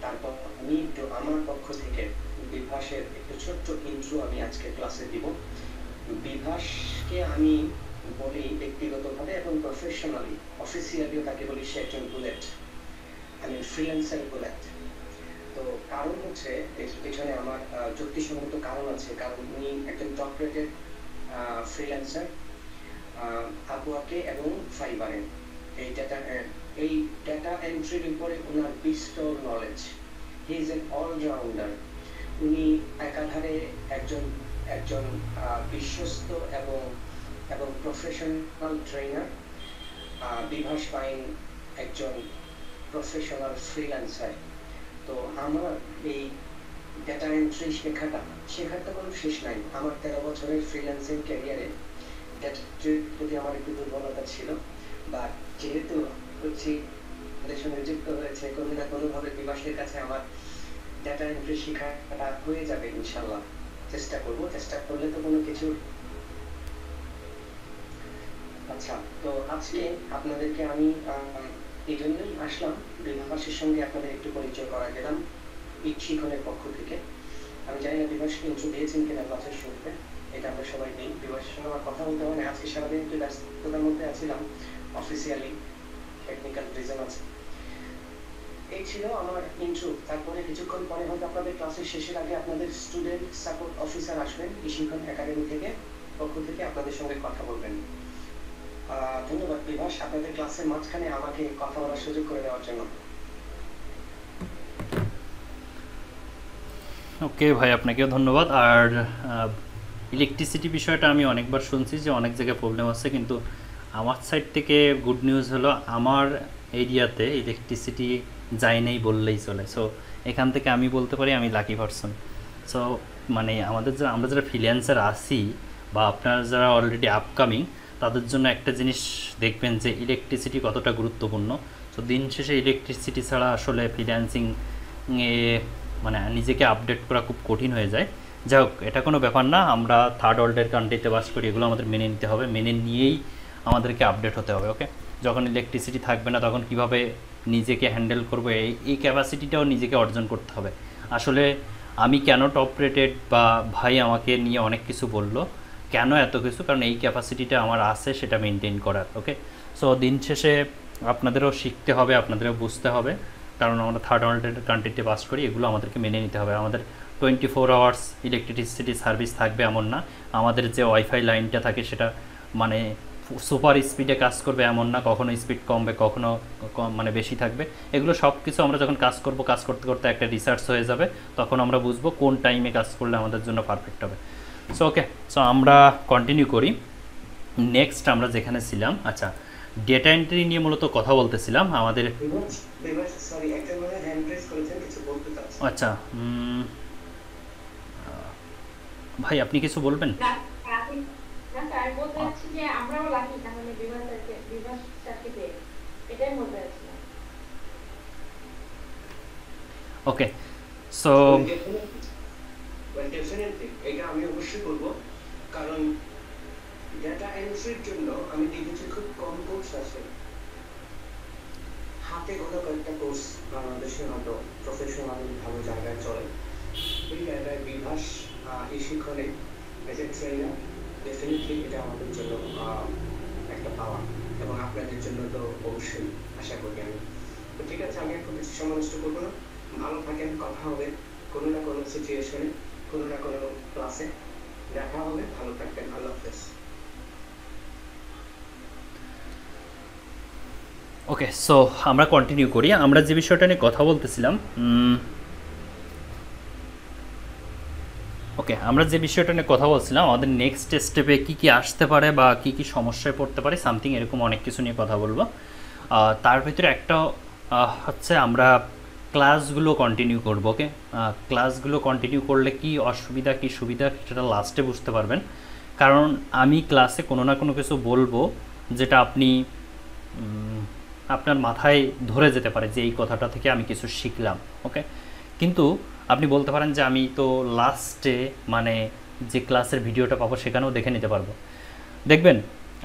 তারপর আমি একটু আমার পক্ষ থেকে বিভাসের একটু ছোট্ট ইন্ট্রো আমি আজকে ক্লাসে দিব। বিভাসকে আমি বলি ব্যক্তিগতভাবে এবং প্রফেশনালি, অফিসিয়ালিও তাকে বলি সে একজন বুলেট, আমি ফ্রিল্যান্সার বুলেট। তো কারণ হচ্ছে এর পেছনে আমার যুক্তিসঙ্গত কারণ আছে, কারণ উনি একজন টপ রেটেড ফ্রিল্যান্সার আপওয়ার্কে এবং ফাইবারে। এই ডেটা এন্ট্রির উপরে ওনার বিস্তর knowledge. He is an allrounder. উনি একাধারে একজন বিশ্বস্ত এবং প্রফেশনাল ট্রেনার। বিভাস পাইন একজন প্রফেশনাল ফ্রিল্যান্সার। তো আমার এই ডেটা এন্ট্রি শেখার তো কোনো শেষ নাই। আমার 13 বছরের ফ্রিল্যান্সিং ক্যারিয়ারে ডেটার প্রতি আমার একটু দুর্বলতা ছিল, বা যেহেতু হচ্ছে তাদের সঙ্গে যুক্ত হয়েছে, কোনো না কোনোভাবে বিভাসের কাছে আমার ডেটা এন্ট্রি শেখাটা হয়ে যাবে ইনশাল্লাহ। চেষ্টা করলে তো কোনো কিছু। আচ্ছা, তো আজকে আপনাদেরকে আমি এই জন্যই আসলাম, বিভাসের সঙ্গে আপনাদের একটু পরিচয় করা গেলাম ইশিখনের পক্ষ থেকে। আমি জানি না বিভাসকে ইন্ট্রো দিয়েছেন কিনা ক্লাসের শুরুতে, এটা আমরা সবাই দিই। বিভাসের সঙ্গে আমার কথা বলতে হয় না, আজকে সারাদিন একটু ব্যস্ততার মধ্যে আছিলাম, অফিসিয়ালি টেকনিক্যাল রিজন আছে। এই ছিল আমার ইন্ট্রো। তারপরে কিছুক্ষণ পরে হয়তো আপনাদের ক্লাসের শেষের আগে আপনাদের স্টুডেন্ট সাপোর্ট অফিসার আসবেন ইশিখন একাডেমি থেকে, পক্ষ থেকে আপনাদের সঙ্গে কথা বলবেন। ধন্যবাদ বিভাস, আপনাদের ক্লাসের মাঝখানে আমাকে কথা বলার সুযোগ করে দেওয়ার জন্য। ওকে ভাই, আপনাকেও ধন্যবাদ। আর ইলেকট্রিসিটি বিষয়টা আমি অনেকবার শুনছি যে অনেক জায়গায় প্রবলেম আছে, কিন্তু আমার সাইড থেকে গুড নিউজ হলো আমার এরিয়াতে ইলেকট্রিসিটি যায় নেই বললেই চলে। সো এখান থেকে আমি বলতে পারি আমি লাকি পারসন। সো মানে আমরা যারা ফ্রিল্যান্সার আছি বা আপনারা যারা অলরেডি আপকামিং, তাদের জন্য একটা জিনিস দেখবেন যে ইলেকট্রিসিটি কতটা গুরুত্বপূর্ণ। তো দিন শেষে ইলেকট্রিসিটি ছাড়া আসলে ফ্রিল্যান্সিং মানে নিজেকে আপডেট করা খুব কঠিন হয়ে যায়। যাই হোক, এটা কোনো ব্যাপার না, আমরা থার্ড ওয়ার্ল্ডের কান্ট্রিতে বাস করি, এগুলো আমাদের মেনে নিতে হবে, মেনে নিয়েই আমাদেরকে আপডেট হতে হবে। ওকে, যখন ইলেকট্রিসিটি থাকবে না তখন কিভাবে নিজেকে হ্যান্ডেল করবো, এই ক্যাপাসিটিটাও নিজেকে অর্জন করতে হবে। আসলে আমি কেন টপ রেটেড বা ভাই আমাকে নিয়ে অনেক কিছু বললো, কেন এত কিছু, কারণ এই ক্যাপাসিটিটা আমার আছে সেটা মেনটেন করার। ওকে, সো দিন শেষে আপনাদেরও শিখতে হবে, আপনাদেরও বুঝতে হবে, কারণ আমরা থার্ড ওয়ার্ল্ডের কান্ট্রিতে বাস করি, এগুলো আমাদেরকে মেনে নিতে হবে। আমাদের 24 আওয়ার্স ইলেকট্রিসিটি সার্ভিস থাকবে এমন না, আমাদের যে ওয়াইফাই লাইনটা থাকে সেটা মানে সুপার স্পিডে কাজ করবে এমন না, কখনো স্পিড কমবে, কখনো মানে বেশি থাকবে। এগুলো সব কিছু আমরা যখন কাজ করতে করতে একটা রিসার্চ হয়ে যাবে, তখন আমরা বুঝবো কোন টাইমে কাজ করলে আমাদের জন্য পারফেক্ট হবে। সো ওকে, সো আমরা কন্টিনিউ করি। নেক্সট আমরা যেখানে ছিলাম, আচ্ছা ডেটা এন্ট্রি নিয়ে মূলত কথা বলতেছিলাম আমাদের। আচ্ছা ভাই আপনি কিছু বলবেন? ওকে, সো এটা আমি অবশ্যই বলবো, কারণ ডেটা এন্ট্রির জন্য আমি দেখেছি খুব কম কোর্স আছে, হাতে গোনা কয়েকটা কোর্স বাংলাদেশে হয়তো প্রফেশনাল ভালো জায়গায় চলে, এই জায়গায় বিভাস এই শিক্ষণে এজ এ ট্রেনার ডেফিনেটলি এটা আমাদের জন্য একটা পাওয়া, এবং আপনাদের জন্য তো অবশ্যই আশা করি আমি। তো ঠিক আছে, আমি এখন বেশি সময় নষ্ট করবো না, ভালো থাকেন, কথা হবে কোনো না কোনো সিচুয়েশনে, কোনো না কোনো ক্লাসে দেখা হবে, ভালো থাকবেন, আল্লাহ হাফেজ। ওকে, সো আমরা কন্টিনিউ করি। আমরা যে বিষয়টা নিয়ে কথা বলতেছিলাম, ওকে, আমরা যে বিষয়টা নিয়ে কথা বলছিলাম, আমাদের নেক্সট স্টেপে কী কী আসতে পারে বা কী কী সমস্যায় পড়তে পারে, সামথিং এরকম অনেক কিছু নিয়ে কথা বলবো। তার ভিতরে একটা হচ্ছে আমরা ক্লাসগুলো কন্টিনিউ করবো। ওকে, ক্লাসগুলো কন্টিনিউ করলে কি অসুবিধা কি সুবিধা সেটা লাস্টে বুঝতে পারবেন, কারণ আমি ক্লাসে কোনো না কোনো কিছু বলবো যেটা আপনি আপনার মাথায় ধরে যেতে পারে যে এই কথাটা থেকে আমি কিছু শিখলাম। ওকে, কিন্তু আপনি বলতে পারেন যে আমি তো লাস্টে মানে যে ক্লাসের ভিডিওটা পাবো সেখানেও দেখে নিতে পারবো। দেখবেন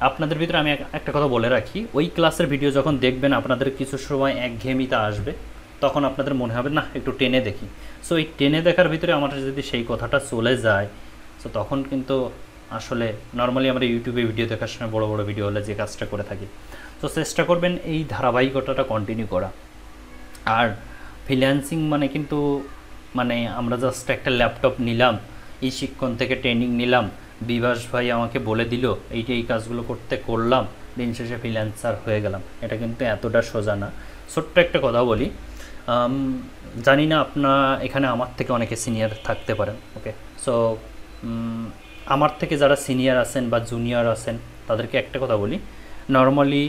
আপনাদের ভিতরে আমি একটা কথা বলে রাখি, ওই ক্লাসের ভিডিও যখন দেখবেন আপনাদের কিছু সময় একঘেয়েমিতা আসবে, তখন আপনাদের মনে হবে না একটু টেনে দেখি। সো এই টেনে দেখার ভিতরে আমার যদি সেই কথাটা চলে যায়, সো তখন কিন্তু আসলে নর্মালি আমরা ইউটিউবে ভিডিও দেখার সময় বড় বড় ভিডিও হলে যে কাজটা করে থাকি, তো চেষ্টা করবেন এই ধারাবাহিকতাটা কন্টিনিউ করা। আর ফ্রিল্যান্সিং মানে কিন্তু মানে আমরা জাস্ট একটা ল্যাপটপ নিলাম, এই শিক্ষণ থেকে ট্রেনিং নিলাম, বিভাস ভাই আমাকে বলে দিল এই কাজগুলো করলাম, দিন শেষে ফ্রিল্যান্সার হয়ে গেলাম, এটা কিন্তু এতটা সোজা না। ছোট্ট একটা কথা বলি, জানি না আপনার এখানে আমার থেকে অনেকে সিনিয়র থাকতে পারেন। ওকে, সো আমার থেকে যারা সিনিয়র আছেন বা জুনিয়র আছেন তাদেরকে একটা কথা বলি, নর্মালি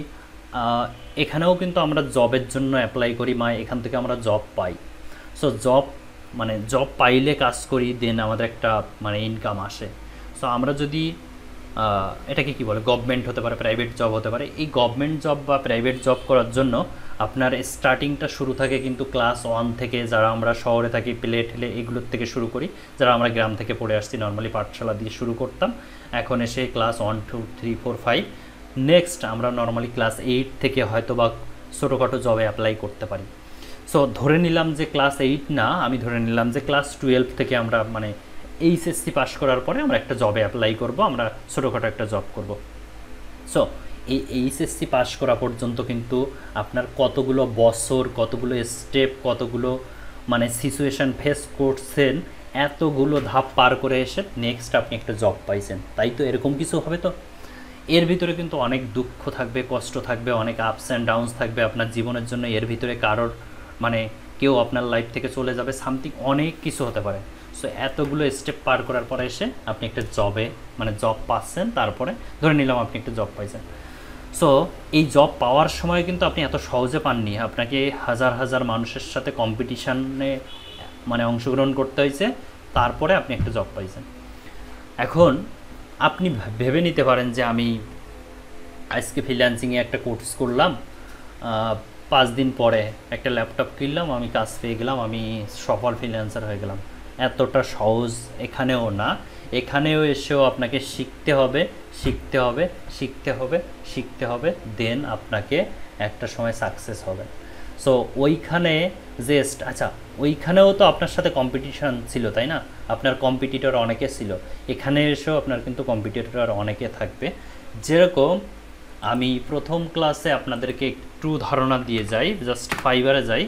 এখানেও কিন্তু আমরা জবের জন্য অ্যাপ্লাই করি, এখান থেকে আমরা জব পাই। সো জব পাইলে কাজ করি, দেন আমাদের একটা মানে ইনকাম আসে। সো আমরা যদি এটাকে কি বলে, গভর্নমেন্ট হতে পারে, প্রাইভেট জব হতে পারে, এই গভর্নমেন্ট জব বা প্রাইভেট জব করার জন্য আপনার স্টার্টিংটা শুরু থাকে কিন্তু ক্লাস 1 থেকে, যারা আমরা শহরে থাকি প্লে ঠেলে এগুলোর থেকে শুরু করি, যারা আমরা গ্রাম থেকে পড়ে আসছি নর্মালি পাঠশালা দিয়ে শুরু করতাম, এখন এসে ক্লাস 1 2 3 4 5, নেক্সট আমরা নর্মালি ক্লাস 8 থেকে হয়তো বা ছোটোখাটো জবে অ্যাপ্লাই করতে পারি। সো ধরে নিলাম যে ক্লাস 8 না, আমি ধরে নিলাম যে ক্লাস 12 থেকে আমরা মানে এইচএসসি পাস করার পরে আমরা একটা জবে অ্যাপ্লাই করব, আমরা ছোটোখাটো একটা জব করব। সো এই এইচএসসি পাস করা পর্যন্ত কিন্তু আপনার কতগুলো বছর, কতগুলো স্টেপ, কতগুলো মানে সিচুয়েশান ফেস করছেন, এতগুলো ধাপ পার করে এসে নেক্সট আপনি একটা জব পাইছেন, তাই তো এরকম কিছু হবে। তো এর ভিতরে কিন্তু অনেক দুঃখ থাকবে, কষ্ট থাকবে, অনেক আপস অ্যান্ড ডাউনস থাকবে আপনার জীবনের জন্য। এর ভিতরে কারোর মানে কেউ আপনার লাইফ থেকে চলে যাবে, সামথিং অনেক কিছু হতে পারে। সো এতগুলো স্টেপ পার করার পরে এসে আপনি একটা জবে মানে জব পাচ্ছেন, তারপরে ধরে নিলাম আপনি একটা জব পাইছেন। সো এই জব পাওয়ার সময় কিন্তু আপনি এত সহজে পাননি, আপনাকে হাজার হাজার মানুষের সাথে কম্পিটিশানে মানে অংশগ্রহণ করতে হয়েছে, তারপরে আপনি একটা জব পাইছেন। এখন আপনি ভেবে নিতে পারেন যে আমি আজকে ফ্রিল্যান্সিংয়ে একটা কোর্স করলাম, 5 দিন পরে একটা ল্যাপটপ কিনলাম, আমি কাজ পেয়ে গেলাম, আমি সফল ফ্রিল্যান্সার হয়ে গেলাম। এতটা সহজ এখানেও না, এখানেও এসেও আপনাকে শিখতে হবে, শিখতে হবে, শিখতে হবে, শিখতে হবে, দেন আপনাকে একটা সময় সাকসেস হবে। সো ওইখানে যে আচ্ছা ওইখানেও তো আপনার সাথে কম্পিটিশান ছিল, তাই না? আপনার কম্পিটিটর অনেকে ছিল, এখানে এসেও আপনার কিন্তু কম্পিটিটর অনেকে থাকবে। যেরকম আমি প্রথম ক্লাসে আপনাদেরকে একটু ধারণা দিয়ে যাই, জাস্ট ফাইবারে যাই।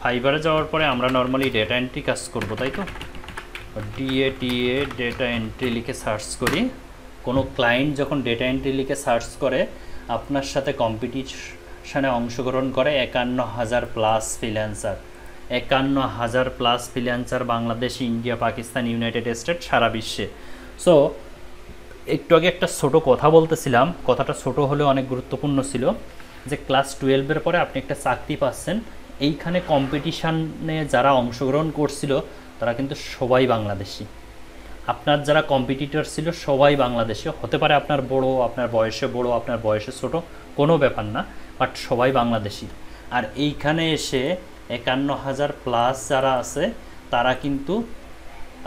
ফাইবারে যাওয়ার পরে আমরা নর্মালি ডেটা এন্ট্রি কাজ করব, তাই তো DATA ডেটা এন্ট্রি লিখে সার্চ করি। কোনো ক্লায়েন্ট যখন ডেটা এন্ট্রি লিখে সার্চ করে আপনার সাথে কম্পিটিশানে অংশগ্রহণ করে 51,000 plus freelancer, 51,000 plus freelancer Bangladesh, India, Pakistan, United State, সারা বিশ্বে। সো একটু আগে একটা ছোটো কথা বলতেছিলাম, কথাটা ছোট হলেও অনেক গুরুত্বপূর্ণ ছিল, যে ক্লাস 12-এর পরে আপনি একটা চাকরি পাচ্ছেন। এইখানে কম্পিটিশানে যারা অংশগ্রহণ করছিল তারা কিন্তু সবাই বাংলাদেশি। আপনার যারা কম্পিটিটর ছিল সবাই বাংলাদেশি, হতে পারে আপনার বড়, আপনার বয়সে বড়, আপনার বয়সে ছোট, কোনো ব্যাপার না, বাট সবাই বাংলাদেশি। আর এইখানে এসে 51,000 প্লাস যারা আছে তারা কিন্তু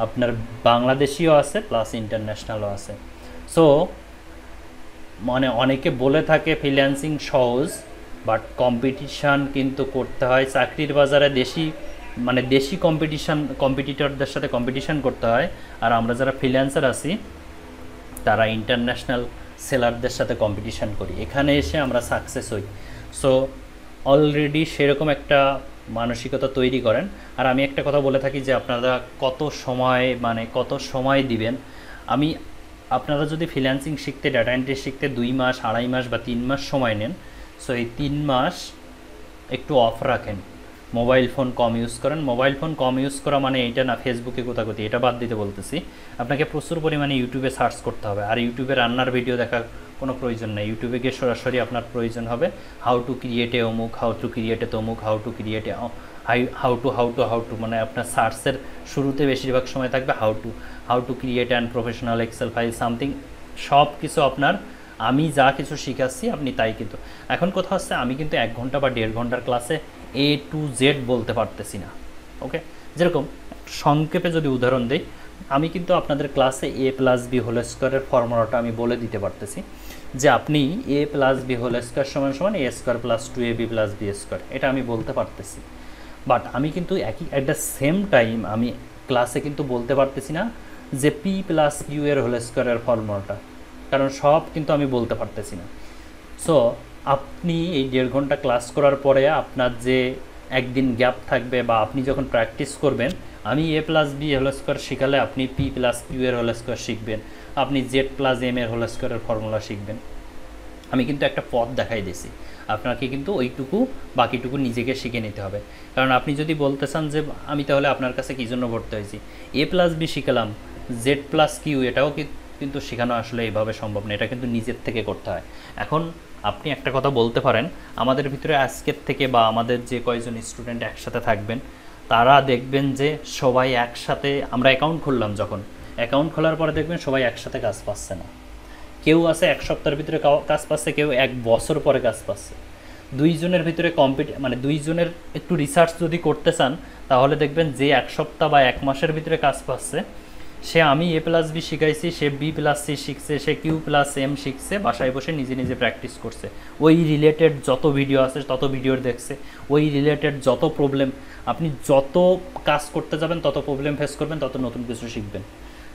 আপনার বাংলাদেশিও আছে প্লাস ইন্টারন্যাশনালও আছে। সো মানে অনেকে বলে থাকে ফ্রিল্যান্সিং সহজ, বাট কম্পিটিশান কিন্তু করতে হয় চাকরির বাজারে, দেশি কম্পিটিটরদের সাথে কম্পিটিশান করতে হয়। আর আমরা যারা ফ্রিল্যান্সার আছি তারা ইন্টারন্যাশনাল সেলারদের সাথে কম্পিটিশান করি, এখানে এসে আমরা সাকসেস হই। সো অলরেডি সেরকম একটা মানসিকতা তৈরি করেন। আর আমি একটা কথা বলে থাকি যে আপনারা কত সময় দিবেন। আপনারা যদি ফ্রিল্যান্সিং শিখতে, ডাটা এন্ট্রি শিখতে 2 মাস, 2.5 মাস বা 3 মাস সময় নেন, সো এই 3 মাস একটু অফ রাখেন, মোবাইল ফোন কম ইউজ করেন। মোবাইল ফোন কম ইউজ করা মানে এইটা না ফেসবুকে কোথাকোথি, এটা বাদ দিতে বলতেছি। আপনাকে প্রচুর পরিমাণে ইউটিউবে সার্চ করতে হবে। আর ইউটিউবে রান্নার ভিডিও দেখার কোনো প্রয়োজন নেই। ইউটিউবে গিয়ে সরাসরি আপনার প্রয়োজন হবে হাউ টু ক্রিয়েট এ অমুক, হাউ টু ক্রিয়েট এ তমুক, how to create a how to মানে আপনার সার্চের শুরুতে বেশিরভাগ সময় থাকবে how to create and professional excel file something. সব কিছু আপনার, আমি যা কিছু শিখাচ্ছি আপনি তাই। কিন্তু এখন কথা হচ্ছে আমি কিন্তু 1 ঘন্টা বা 1.5 ঘন্টার ক্লাসে A to Z বলতে পারতেছি না। ওকে, যেরকম সংক্ষেপে যদি উদাহরণ দিই, আমি কিন্তু আপনাদের ক্লাসে a+b² ফর্মুলাটা আমি বলে দিতে পারতেছি যে আপনি a+b² সমান a² + 2ab+b², এটা আমি বলতে পারতেছি। বাট আমি কিন্তু অ্যাট দ্য সেম টাইম আমি ক্লাসে কিন্তু বলতে পারতেছি না যে p+q এর হোল স্কোয়ারের ফর্মুলাটা, কারণ সব কিন্তু আমি বলতে পারতেছি না। সো আপনি এই 1.5 ঘন্টা ক্লাস করার পরে আপনার যে একদিন গ্যাপ থাকবে বা আপনি যখন প্র্যাকটিস করবেন, আমি a+b² শিখালে আপনি p+q এর হোল স্কোয়ার শিখবেন, আপনি z+m এর হোল স্কোয়ারের ফর্মুলা শিখবেন। আমি কিন্তু একটা পথ দেখাই দিয়েছি, আপনাকে কিন্তু বাকিটুকু নিজেকে শিখে নিতে হবে। কারণ আপনি যদি বলতে চান যে আমি তাহলে আপনার কাছে কী জন্য ভর্তি হয়েছি, a+b শিখালাম, z+q এটাও কিন্তু শেখানো আসলে এইভাবে সম্ভব না, এটা কিন্তু নিজের থেকে করতে হয়। এখন আপনি একটা কথা বলতে পারেন, আমাদের ভিতরে আজকের থেকে বা আমাদের যে কয়জন স্টুডেন্ট একসাথে থাকবেন তারা দেখবেন যে সবাই একসাথে, আমরা অ্যাকাউন্ট খুললাম, যখন অ্যাকাউন্ট খোলার পরে দেখবেন সবাই একসাথে কাজ পাচ্ছে না। কেউ আছে 1 সপ্তাহের ভিতরে কাজ পাচ্ছে, কেউ 1 বছর পরে কাজ পাচ্ছে। দুইজনের ভিতরে দুইজনের একটু রিসার্চ যদি করতে চান তাহলে দেখবেন যে 1 সপ্তাহ বা 1 মাসের ভিতরে কাজ পাচ্ছে, সে আমি a+b শিখাইছি, সে b+c শিখছে, সে q+m শিখছে, বাসায় বসে নিজে নিজে প্র্যাকটিস করছে। ওই রিলেটেড যত ভিডিও আছে তত ভিডিও দেখছে, ওই রিলেটেড যত প্রবলেম, আপনি যত কাজ করতে যাবেন তত প্রবলেম ফেস করবেন, তত নতুন কিছু শিখবেন।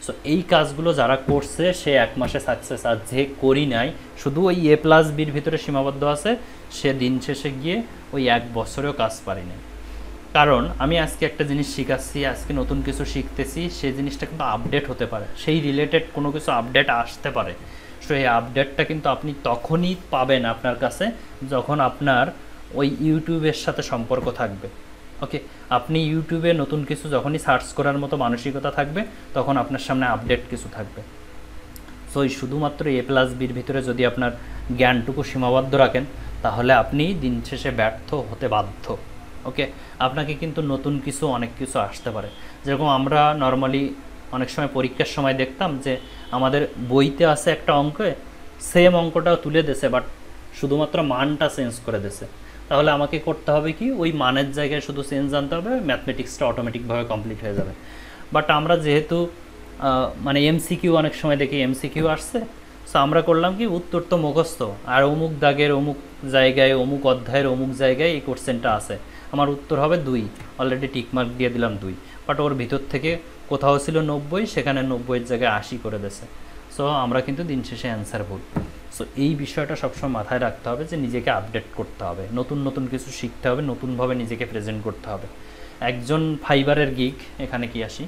সো এই কাজগুলো যারা করছে সে 1 মাসে সাকসেস, আর যে করি নাই শুধু ওই a+bর ভিতরে সীমাবদ্ধ আছে, সে দিন শেষে গিয়ে ওই 1 বছরেও কাজ পারেনি। কারণ আমি আজকে একটা জিনিস শিখাচ্ছি, আজকে নতুন কিছু শিখতেছি, সেই জিনিসটা কিন্তু আপডেট হতে পারে, সেই রিলেটেড কোনো কিছু আপডেট আসতে পারে। সো এই আপডেটটা কিন্তু আপনি তখনই পাবেন আপনার কাছে যখন আপনার ওই ইউটিউবের সাথে সম্পর্ক থাকবে। ওকে, আপনি ইউটিউবে নতুন কিছু যখনই সার্চ করার মতো মানসিকতা থাকবে তখন আপনার সামনে আপডেট কিছু থাকবে। সো এই শুধুমাত্র a+bর ভিতরে যদি আপনার জ্ঞানটুকু সীমাবদ্ধ রাখেন তাহলে আপনি দিন শেষে ব্যর্থ হতে বাধ্য। ওকে, আপনাকে কিন্তু নতুন অনেক কিছু আসতে পারে। যেরকম আমরা নর্মালি অনেক সময় পরীক্ষার সময় দেখতাম যে আমাদের বইতে আছে একটা অঙ্কে, সেম অঙ্কটাও তুলে দিয়েছে, বাট শুধুমাত্র মানটা চেঞ্জ করে দিয়েছে। তাহলে আমাকে করতে হবে কি, ওই মানের জায়গায় শুধু চেঞ্জ আনতে হবে, ম্যাথমেটিক্সটা অটোমেটিকভাবে কমপ্লিট হয়ে যাবে। বাট আমরা যেহেতু এমসিকিউ অনেক সময় দেখি এমসিকিউ আসছে, সো আমরা করলাম কি, উত্তর তো মুখস্থ, আর অমুক দাগের অমুক জায়গায় অমুক অধ্যায়ের অমুক জায়গায় এই কোশ্চেনটা আছে, আমার উত্তর হবে 2, অলরেডি টিকমার্ক দিয়ে দিলাম 2। বাট ওর ভিতর থেকে কোথাও ছিল 90, সেখানে 90-এর জায়গায় 80 করে দিয়েছে। সো আমরা কিন্তু দিন শেষে অ্যান্সার ভুল। সো এই বিষয়টা সবসময় মাথায় রাখতে হবে যে নিজেকে আপডেট করতে হবে, নতুন কিছু শিখতে হবে, নতুনভাবে নিজেকে প্রেজেন্ট করতে হবে। একজন ফাইবারের গিগ, এখানে কি আসি,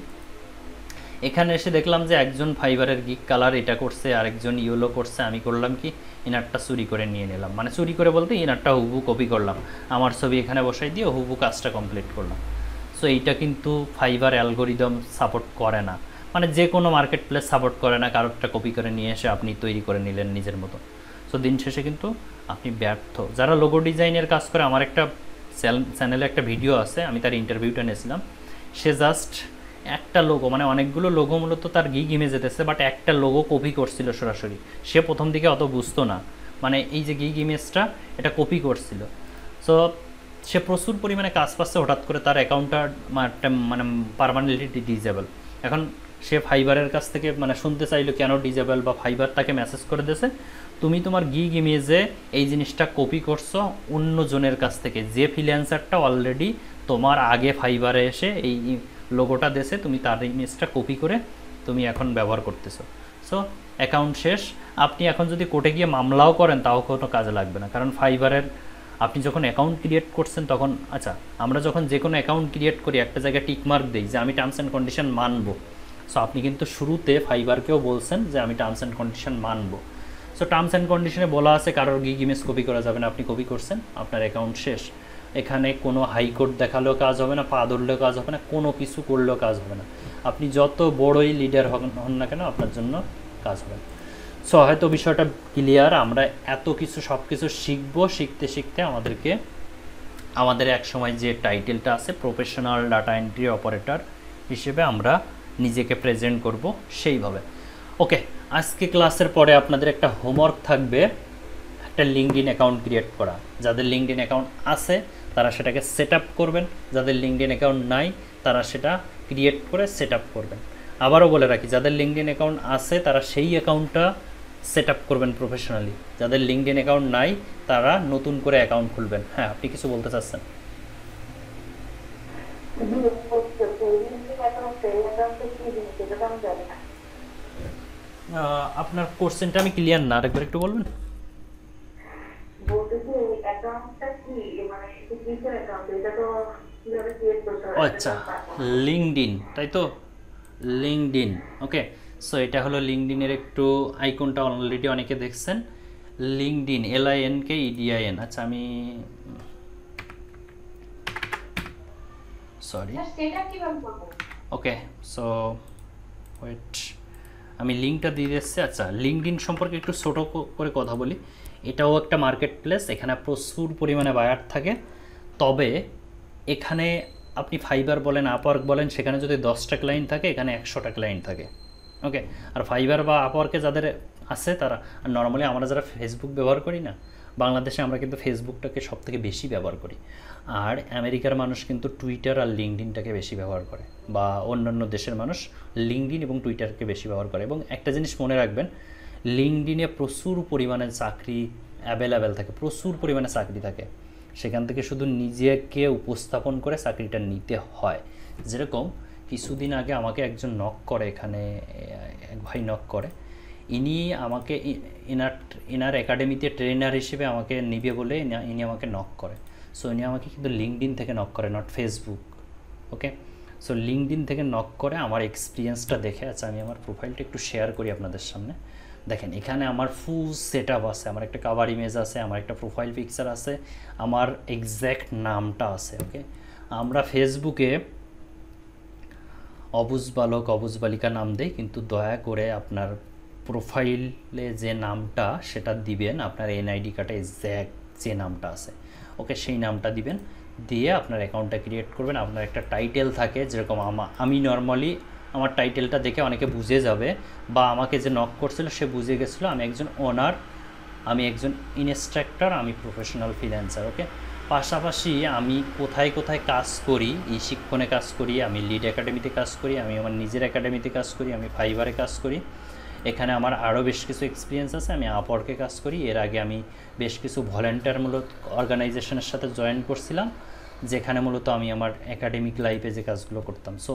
এখানে এসে দেখলাম যে একজন ফাইবারের গিগ কালার এটা করছে, আরেকজন ইয়েলো করছে। আমি করলাম কি, ইনারটা চুরি করে নিয়ে নিলাম, চুরি করে বলতে ইনারটা হুবহু কপি করলাম, আমার ছবি এখানে বসাই দিয়ে হুবহু কাজটা কমপ্লিট করলাম। সো এইটা কিন্তু ফাইবার অ্যালগোরিদম সাপোর্ট করে না, যে কোনো মার্কেট প্লেস সাপোর্ট করে না। কারোরটা কপি করে নিয়ে এসে আপনি তৈরি করে নিলেন নিজের মতো, সো দিন শেষে কিন্তু আপনি ব্যর্থ। যারা লোগো ডিজাইনের কাজ করে, আমার একটা চ্যানেলে একটা ভিডিও আছে, আমি তার ইন্টারভিউটা নিয়েছিলাম। সে জাস্ট একটা লোগো, অনেকগুলো লোগো মূলত তার গিগ ইমেজে দিয়েছে, বাট একটা লোগো কপি করছিল সরাসরি। সে প্রথম দিকে অত বুঝতো না, এই যে গিগ ইমেজটা এটা কপি করছিল। সো সে প্রচুর পরিমাণে কাজ পাচ্ছে, হঠাৎ করে তার অ্যাকাউন্টটা পার্মানেন্টলি ডিজেবল। এখন সে ফাইবারের কাছ থেকে শুনতে চাইলো কেন ডিজেবল, বা ফাইবার তাকে মেসেজ করে দিয়েছে। তুমি তোমার গিগ ইমেজে এই জিনিসটা কপি করছো অন্য জনের কাছ থেকে, যে ফ্রিল্যান্সারটা অলরেডি তোমার আগে ফাইবারে এসে এই লোগোটা দেশে তুমি তার ইমেজটা কপি করে তুমি এখন ব্যবহার করতেছো। সো অ্যাকাউন্ট শেষ। আপনি এখন যদি কোর্টে গিয়ে মামলাও করেন তাও কোনো কাজে লাগবে না, কারণ ফাইবারের আপনি যখন অ্যাকাউন্ট ক্রিয়েট করছেন তখন, আচ্ছা আমরা যখন যে কোনো অ্যাকাউন্ট ক্রিয়েট করি একটা জায়গায় টিকমার্ক দিই যে আমি টার্মস অ্যান্ড কন্ডিশন মানবো। সো আপনি কিন্তু শুরুতে ফাইবারকেও বলছেন যে আমি টার্মস অ্যান্ড কন্ডিশন মানবো। সো টার্মস অ্যান্ড কন্ডিশনে বলা আছে কারোর গিগ ইমেজ কপি করা যাবে না, আপনি কপি করছেন, আপনার অ্যাকাউন্ট শেষ। এখানে কোনো হাইকোর্ট দেখালেও কাজ হবে না, পা ধরলেও কাজ হবে না, কোনো কিছু করলেও কাজ হবে না। আপনি যত বড়ই লিডার হন না কেন আপনার জন্য কাজ হবে না। সো হয়তো বিষয়টা ক্লিয়ার। আমরা এত কিছু সব কিছু শিখবো, শিখতে শিখতে আমাদের এক সময় যে টাইটেলটা আছে প্রফেশনাল ডাটা এন্ট্রি অপারেটর হিসেবে আমরা নিজেকে প্রেজেন্ট করব সেইভাবে। ওকে, আজকে ক্লাসের পরে আপনাদের একটা হোমওয়ার্ক থাকবে, একটা লিঙ্কডইন অ্যাকাউন্ট ক্রিয়েট করা। যাদের লিঙ্কডইন অ্যাকাউন্ট আছে তারা সেটাকে সেট আপ করবেন, যাদের লিঙ্কডইন অ্যাকাউন্ট নাই তারা সেটা ক্রিয়েট করে সেট আপ করবেন। আবারও বলে রাখি, যাদের লিঙ্কডইন অ্যাকাউন্ট আছে তারা সেই অ্যাকাউন্টটা সেট আপ করবেন প্রফেশনালি, যাদের লিঙ্কডইন অ্যাকাউন্ট নাই তারা নতুন করে অ্যাকাউন্ট খুলবেন। হ্যাঁ, আপনি কিছু বলতে চাচ্ছেন? আপনার কোশ্চেনটা আমি ক্লিয়ার না, আরেকবার একটু বলবেন? আচ্ছা, লিঙ্কডইন, তাই তো? লিঙ্কডইন, ওকে। সো এটা হলো লিঙ্কডইনের একটু আইকনটা অলরেডি অনেকে দেখছেন। LinkedIn, LINKEDIN। আচ্ছা আমি সরি, ওকে। সো ওয়েট, আমি লিঙ্কটা দিয়ে দিচ্ছি। আচ্ছা, লিঙ্কডইন সম্পর্কে একটু ছোটো করে কথা বলি। এটাও একটা মার্কেট প্লেস, এখানে প্রচুর পরিমাণে বায়ার থাকে। তবে এখানে আপনি ফাইবার বলেন, আপওয়ার্ক বলেন, সেখানে যদি 10টা ক্লায়েন্ট থাকে এখানে 100টা ক্লায়েন্ট থাকে। ওকে, আর ফাইবার বা আপওয়ার্কে যাদের আছে তারা, নর্মালি আমরা যারা ফেসবুক ব্যবহার করি না, বাংলাদেশে আমরা কিন্তু ফেসবুকটাকে সবথেকে বেশি ব্যবহার করি। আর আমেরিকার মানুষ কিন্তু টুইটার আর লিঙ্কডইনটাকে বেশি ব্যবহার করে, বা অন্যান্য দেশের মানুষ লিঙ্কডইন এবং টুইটারকে বেশি ব্যবহার করে। এবং একটা জিনিস মনে রাখবেন, লিঙ্কডইনে প্রচুর পরিমাণে চাকরি অ্যাভেলেবেল থাকে, প্রচুর পরিমাণে চাকরি থাকে। সেখান থেকে শুধু নিজেকে উপস্থাপন করে চাকরিটা নিতে হয়। যেরকম কিছুদিন আগে আমাকে একজন নক করে, এখানে এক ভাই নক করে, ইনি আমাকে ইনার একাডেমিতে ট্রেনার হিসেবে আমাকে নিবে বলে ইনি আমাকে নক করে। সো ইনি আমাকে কিন্তু লিঙ্কডইন থেকে নক করে, not Facebook. Okay, so LinkedIn থেকে নক করে আমার এক্সপিরিয়েন্সটা দেখে। আচ্ছা, আমি আমার প্রোফাইলটা একটু শেয়ার করি আপনাদের সামনে। দেখেন, এখানে আমার ফুল সেট আপ আছে, আমার একটা কভার ইমেজ আছে, আমার একটা প্রোফাইল পিকচার আছে, আমার এক্স্যাক্ট নামটা আছে। ওকে, আমরা ফেসবুকে অবুজ বালক অবুজ বালিকা নাম দেই, কিন্তু দয়া করে আপনার প্রোফাইলে যে নামটা সেটা দিবেন, আপনার NID কার্ডে এক্স্যাক্ট যে নামটা আছে, ওকে, সেই নামটা দিবেন। দিয়ে আপনার অ্যাকাউন্টটা ক্রিয়েট করবেন। আপনার একটা টাইটেল থাকে, যেরকম আমি নর্মালি আমার টাইটেলটা দেখে অনেকে বুঝে যাবে, বা আমাকে যে নক করছিল সে বুঝে গেছিলো আমি একজন ওনার, আমি একজন ইনস্ট্রাক্টর, আমি প্রফেশনাল ফ্রিল্যান্সার। ওকে, পাশাপাশি আমি কোথায় কোথায় কাজ করি, এই শিক্ষণে কাজ করি, আমি লিড একাডেমিতে কাজ করি, আমি আমার নিজের একাডেমিতে কাজ করি, আমি ফাইবারে কাজ করি। এখানে আমার আরও বেশ কিছু এক্সপিরিয়েন্স আছে, আমি আপওয়ার্কে কাজ করি। এর আগে আমি বেশ কিছু ভলেন্টিয়ারমূলক অর্গানাইজেশনের সাথে জয়েন করছিলাম, যেখানে মূলত আমি আমার একাডেমিক লাইফে যে কাজগুলো করতাম। সো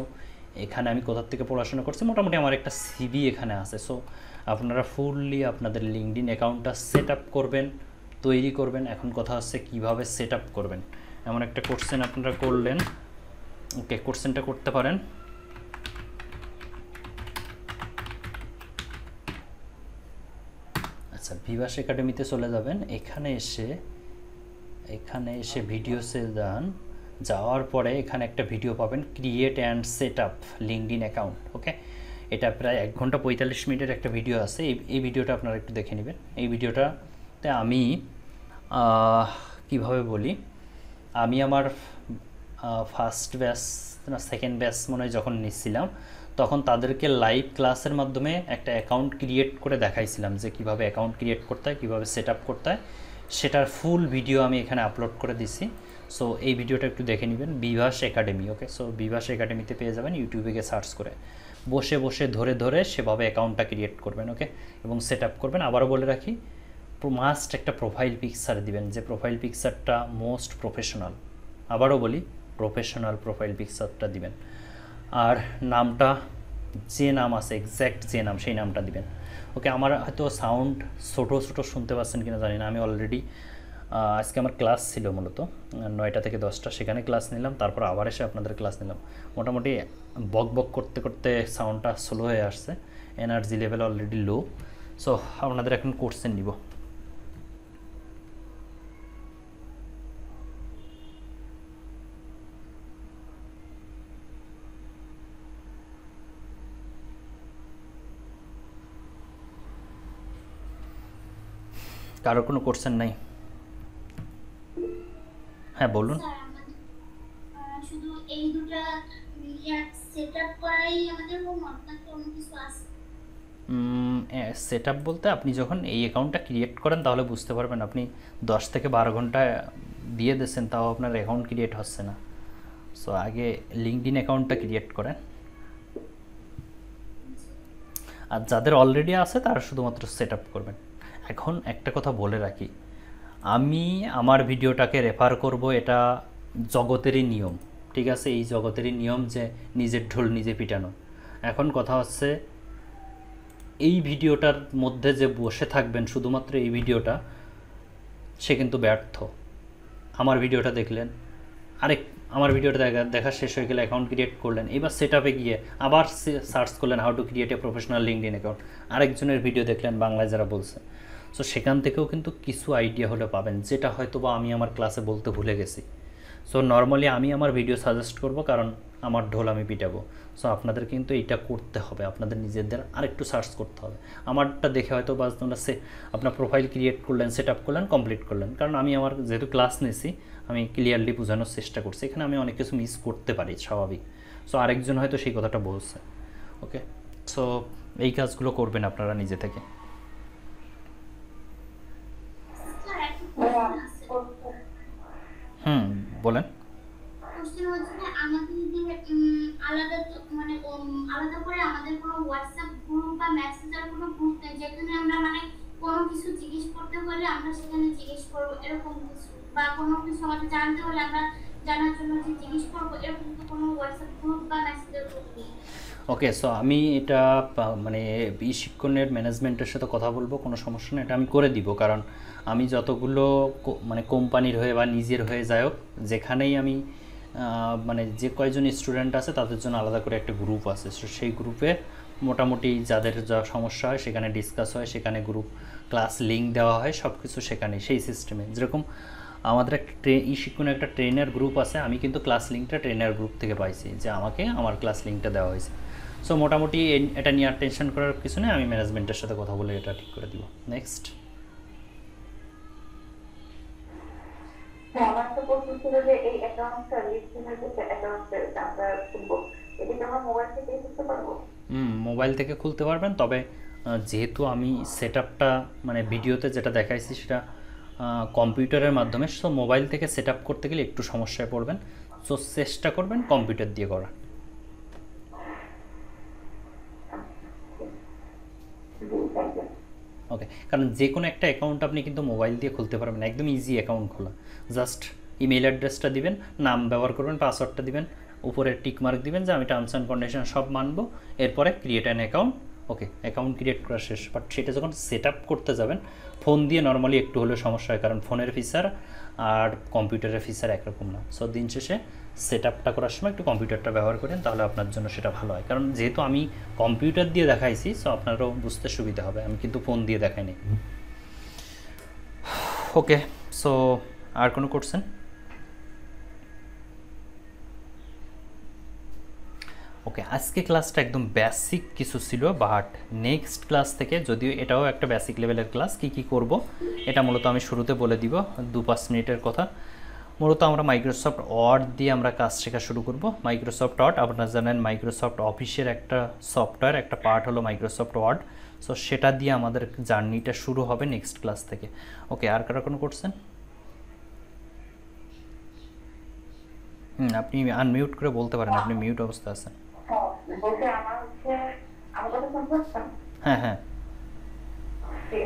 এখানে আমি কোথার থেকে পড়াশোনা করছি, মোটামুটি আমার একটা CV এখানে আছে। সো আপনারা ফুললি আপনাদের লিঙ্কডইন অ্যাকাউন্টটা সেট আপ করবেন, তৈরি করবেন। এখন কথা হচ্ছে কীভাবে সেট আপ করবেন। এমন একটা কোশ্চেন আপনারা করলেন, ওকে, কোশ্চেনটা করতে পারেন। আচ্ছা, ভিভাস একাডেমিতে চলে যাবেন। এখানে এসে ভিডিওসে যান, যাওয়ার পরে এখানে একটা ভিডিও পাবেন, create and set up LinkedIn account. Okay, এটা প্রায় 1 ঘন্টা 45 মিনিটের একটা ভিডিও আছে। এই ভিডিওটা আপনারা একটু দেখে নেবেন। এই ভিডিওটাতে আমি কিভাবে বলি, আমি আমার ফার্স্ট ব্যাচ না সেকেন্ড ব্যাচ মনে হয় যখন নিচ্ছিলাম, তখন তাদেরকে লাইভ ক্লাসের মাধ্যমে একটা অ্যাকাউন্ট ক্রিয়েট করে দেখাইছিলাম যে কীভাবে অ্যাকাউন্ট ক্রিয়েট করতে হয়, কীভাবে সেট আপ করতে হয়। সেটার ফুল ভিডিও আমি এখানে আপলোড করে দিছি। সো এই ভিডিওটা একটু দেখে নেবেন, ভিভাস একাডেমি। ওকে, সো ভিভাস একাডেমিতে পেয়ে যাবেন, ইউটিউবে গিয়ে সার্চ করে বসে বসে ধরে ধরে সেভাবে অ্যাকাউন্টটা ক্রিয়েট করবেন। ওকে, এবং সেট আপ করবেন। আবারও বলে রাখি, মাস্ট একটা প্রোফাইল পিকচার দিবেন, যে প্রোফাইল পিকচারটা মোস্ট প্রফেশনাল, আবারও বলি প্রফেশনাল প্রোফাইল পিকচারটা দিবেন। আর নামটা যে নাম আছে এক্স্যাক্ট যে নাম সেই নামটা দিবেন। ওকে, আমার হয়তো সাউন্ড ছোটো ছোটো শুনতে পাচ্ছেন কিনা জানি না, আমি অলরেডি আজকে আমার ক্লাস ছিল মূলত 9টা থেকে 10টা, সেখানে ক্লাস নিলাম, তারপর আবার এসে আপনাদের ক্লাস নিলাম। মোটামুটি বক বক করতে করতে সাউন্ডটা স্লো হয়ে আসছে, এনার্জি লেভেল অলরেডি লো। সো আপনাদের এখন কোর্সে নিব। কারোর কোনো কোশ্চেন নাই? হ্যাঁ বলুন। স্যার শুধু এই দুটো সেটআপ করাই আমাদের হোমওয়ার্ক নাকি অন্য কিছু আছে? সেট আপ বলতে আপনি যখন এই অ্যাকাউন্টটা ক্রিয়েট করেন তাহলে বুঝতে পারবেন, আপনি 10 থেকে 12 ঘন্টা দিয়ে দিয়েছেন তাও আপনার অ্যাকাউন্ট ক্রিয়েট হচ্ছে না। সো আগে লিঙ্কডইন অ্যাকাউন্টটা ক্রিয়েট করেন, আর যাদের অলরেডি আছে তারা শুধুমাত্র সেট আপ করবেন। এখন একটা কথা বলে রাখি, আমি আমার ভিডিওটাকে রেফার করব, এটা জগতেরই নিয়ম, ঠিক আছে? এই জগতেরই নিয়ম যে নিজের ঢোল নিজে পিটানো। এখন কথা হচ্ছে এই ভিডিওটার মধ্যে যে বসে থাকবেন শুধুমাত্র এই ভিডিওটা, সে কিন্তু ব্যর্থ। আমার ভিডিওটা দেখলেন, আমার ভিডিওটা দেখা শেষ হয়ে গেলে অ্যাকাউন্ট ক্রিয়েট করলেন, এবার সেট আপে গিয়ে আবার সার্চ করলেন how to create a professional LinkedIn account, আরেকজনের ভিডিও দেখলেন বাংলায় যারা বলছে। সো সেখান থেকেও কিন্তু কিছু আইডিয়া হলে পাবেন, যেটা হয়তো বা আমি আমার ক্লাসে বলতে ভুলে গেছি। সো নর্মালি আমি আমার ভিডিও সাজেস্ট করব, কারণ আমার ঢোল আমি পিটাবো। সো আপনাদের কিন্তু এইটা করতে হবে, আপনাদের নিজেদের আরেকটু সার্চ করতে হবে। আমারটা দেখে হয়তো বা তোমরা আপনার প্রোফাইল ক্রিয়েট করলেন, সেট আপ করলেন, কমপ্লিট করলেন, কারণ আমি আমার যেহেতু ক্লাস নিয়েছি আমি ক্লিয়ারলি বোঝানোর চেষ্টা করছি, এখানে আমি অনেক কিছু মিস করতে পারি, স্বাভাবিক। সো আরেকজন হয়তো সেই কথাটা বলছে। ওকে, সো এই কাজগুলো করবেন আপনারা নিজে থেকে। স্যার একটা কোশ্চেন আছে। বলেন। কোশ্চেন হচ্ছে যে আমাদের যে আলাদা মানে আলাদা করে আমাদের কোনো হোয়াটসঅ্যাপ গ্রুপ বা মেসেঞ্জার কোনো গ্রুপ নেই যেখানে আমরা মানে কোনো কিছু জিজ্ঞেস করতে হলে আমরা সেখানে জিজ্ঞেস করবো, এরকম কিছু, বা কোনো কিছু আমাদের জানতে হলে আমরা জানার জন্য যে জিজ্ঞেস করবো, এরকম তো কোনো হোয়াটসঅ্যাপ গ্রুপ বা মেসেঞ্জার গ্রুপ নেই? ওকে, সো আমি এটা মানে শিক্ষণের ম্যানেজমেন্টের সাথে কথা বলবো, কোনো সমস্যা নেই, এটা আমি করে দিব। কারণ আমি যতগুলো মানে কোম্পানির হয়ে বা নিজের হয়ে যাই হোক, যেখানেই আমি মানে যে কয়জন স্টুডেন্ট আছে তাদের জন্য আলাদা করে একটা গ্রুপ আছে। সো সেই গ্রুপে মোটামুটি যাদের যা সমস্যা হয় সেখানে ডিসকাস হয়, সেখানে গ্রুপ ক্লাস লিঙ্ক দেওয়া হয়, সব কিছু সেখানে সেই সিস্টেমে। যেরকম আমাদের একটা শিক্ষণের একটা ট্রেনার গ্রুপ আছে, আমি কিন্তু ক্লাস লিঙ্কটা ট্রেনার গ্রুপ থেকে পাইছি, যে আমাকে আমার ক্লাস লিঙ্কটা দেওয়া হয়েছে। সো মোটামুটি এটা নিয়ে আর টেনশন করার কিছু নেই, আমি ম্যানেজমেন্টের সাথে কথা বলে এটা ঠিক করে দিব। নেক্সট। হ্যাঁ, আমার তো প্রশ্ন ছিল যে এই অ্যাকাউন্টটা লিস্টিংয়ের যে অ্যাকাউন্টটা আমরা খুলবো, এটা কি আমরা মোবাইল থেকে করতে পারবো? মোবাইল থেকে খুলতে পারবেন, তবে যেহেতু আমি সেট আপটা মানে ভিডিওতে যেটা দেখাইছি সেটা কম্পিউটারের মাধ্যমে, সো মোবাইল থেকে সেট আপ করতে গেলে একটু সমস্যায় পড়বেন। সো চেষ্টা করবেন কম্পিউটার দিয়ে করা। ওকে, কারণ যে কোনো একটা অ্যাকাউন্ট আপনি কিন্তু মোবাইল দিয়ে খুলতে পারবেন, একদম ইজি অ্যাকাউন্ট খোলা। জাস্ট ইমেল অ্যাড্রেসটা দিবেন, নাম ব্যবহার করবেন, পাসওয়ার্ডটা দিবেন, উপরে টিক মার্ক দিবেন যে আমি টার্মস অ্যান্ড কন্ডিশন সব মানবো, এরপরে create an account. Okay, account create করা শেষ। বাট সেটা যখন সেট আপ করতে যাবেন, ফোন দিয়ে নর্মালি একটু হলেও সমস্যা হয়, কারণ ফোনের ফিচার আর কম্পিউটারের ফিচার একরকম না। সো দিন শেষে সেট আপটা করার সময় একটু কম্পিউটারটা ব্যবহার করেন, তাহলে আপনার জন্য সেটা ভালো হয়। কারণ যেহেতু আমি কম্পিউটার দিয়ে দেখাইছি, সো আপনারও বুঝতে সুবিধা হবে, আমি কিন্তু ফোন দিয়ে দেখাইনি। ওকে, সো আর কোনো কোশ্চেন? ওকে, আজকে ক্লাসটা একদম বেসিক কিছু ছিল, বাট নেক্সট ক্লাস থেকে, যদিও এটাও একটা বেসিক লেভেলের ক্লাস, কি করব এটা মূলত আমি শুরুতে বলে দিব 2-5 মিনিটের কথা। মূলত আমরা মাইক্রোসফট ওয়ার্ড দিয়ে আমরা কাজ শেখা শুরু করব। মাইক্রোসফট ওয়ার্ড আপনারা জানেন মাইক্রোসফট অফিসের একটা সফটওয়্যার, একটা পার্ট হলো মাইক্রোসফট ওয়ার্ড। সো সেটা দিয়ে আমাদের জার্নিটা শুরু হবে নেক্সট ক্লাস থেকে। ওকে, আর কারো কোনো কোশ্চেন? আপনি আনমিউট করে বলতে পারেন, আপনি মিউট অবস্থা আছেন। বলতে আমার হচ্ছে, আমার কথা শুনতে পাচ্ছেন? হ্যাঁ হ্যাঁ।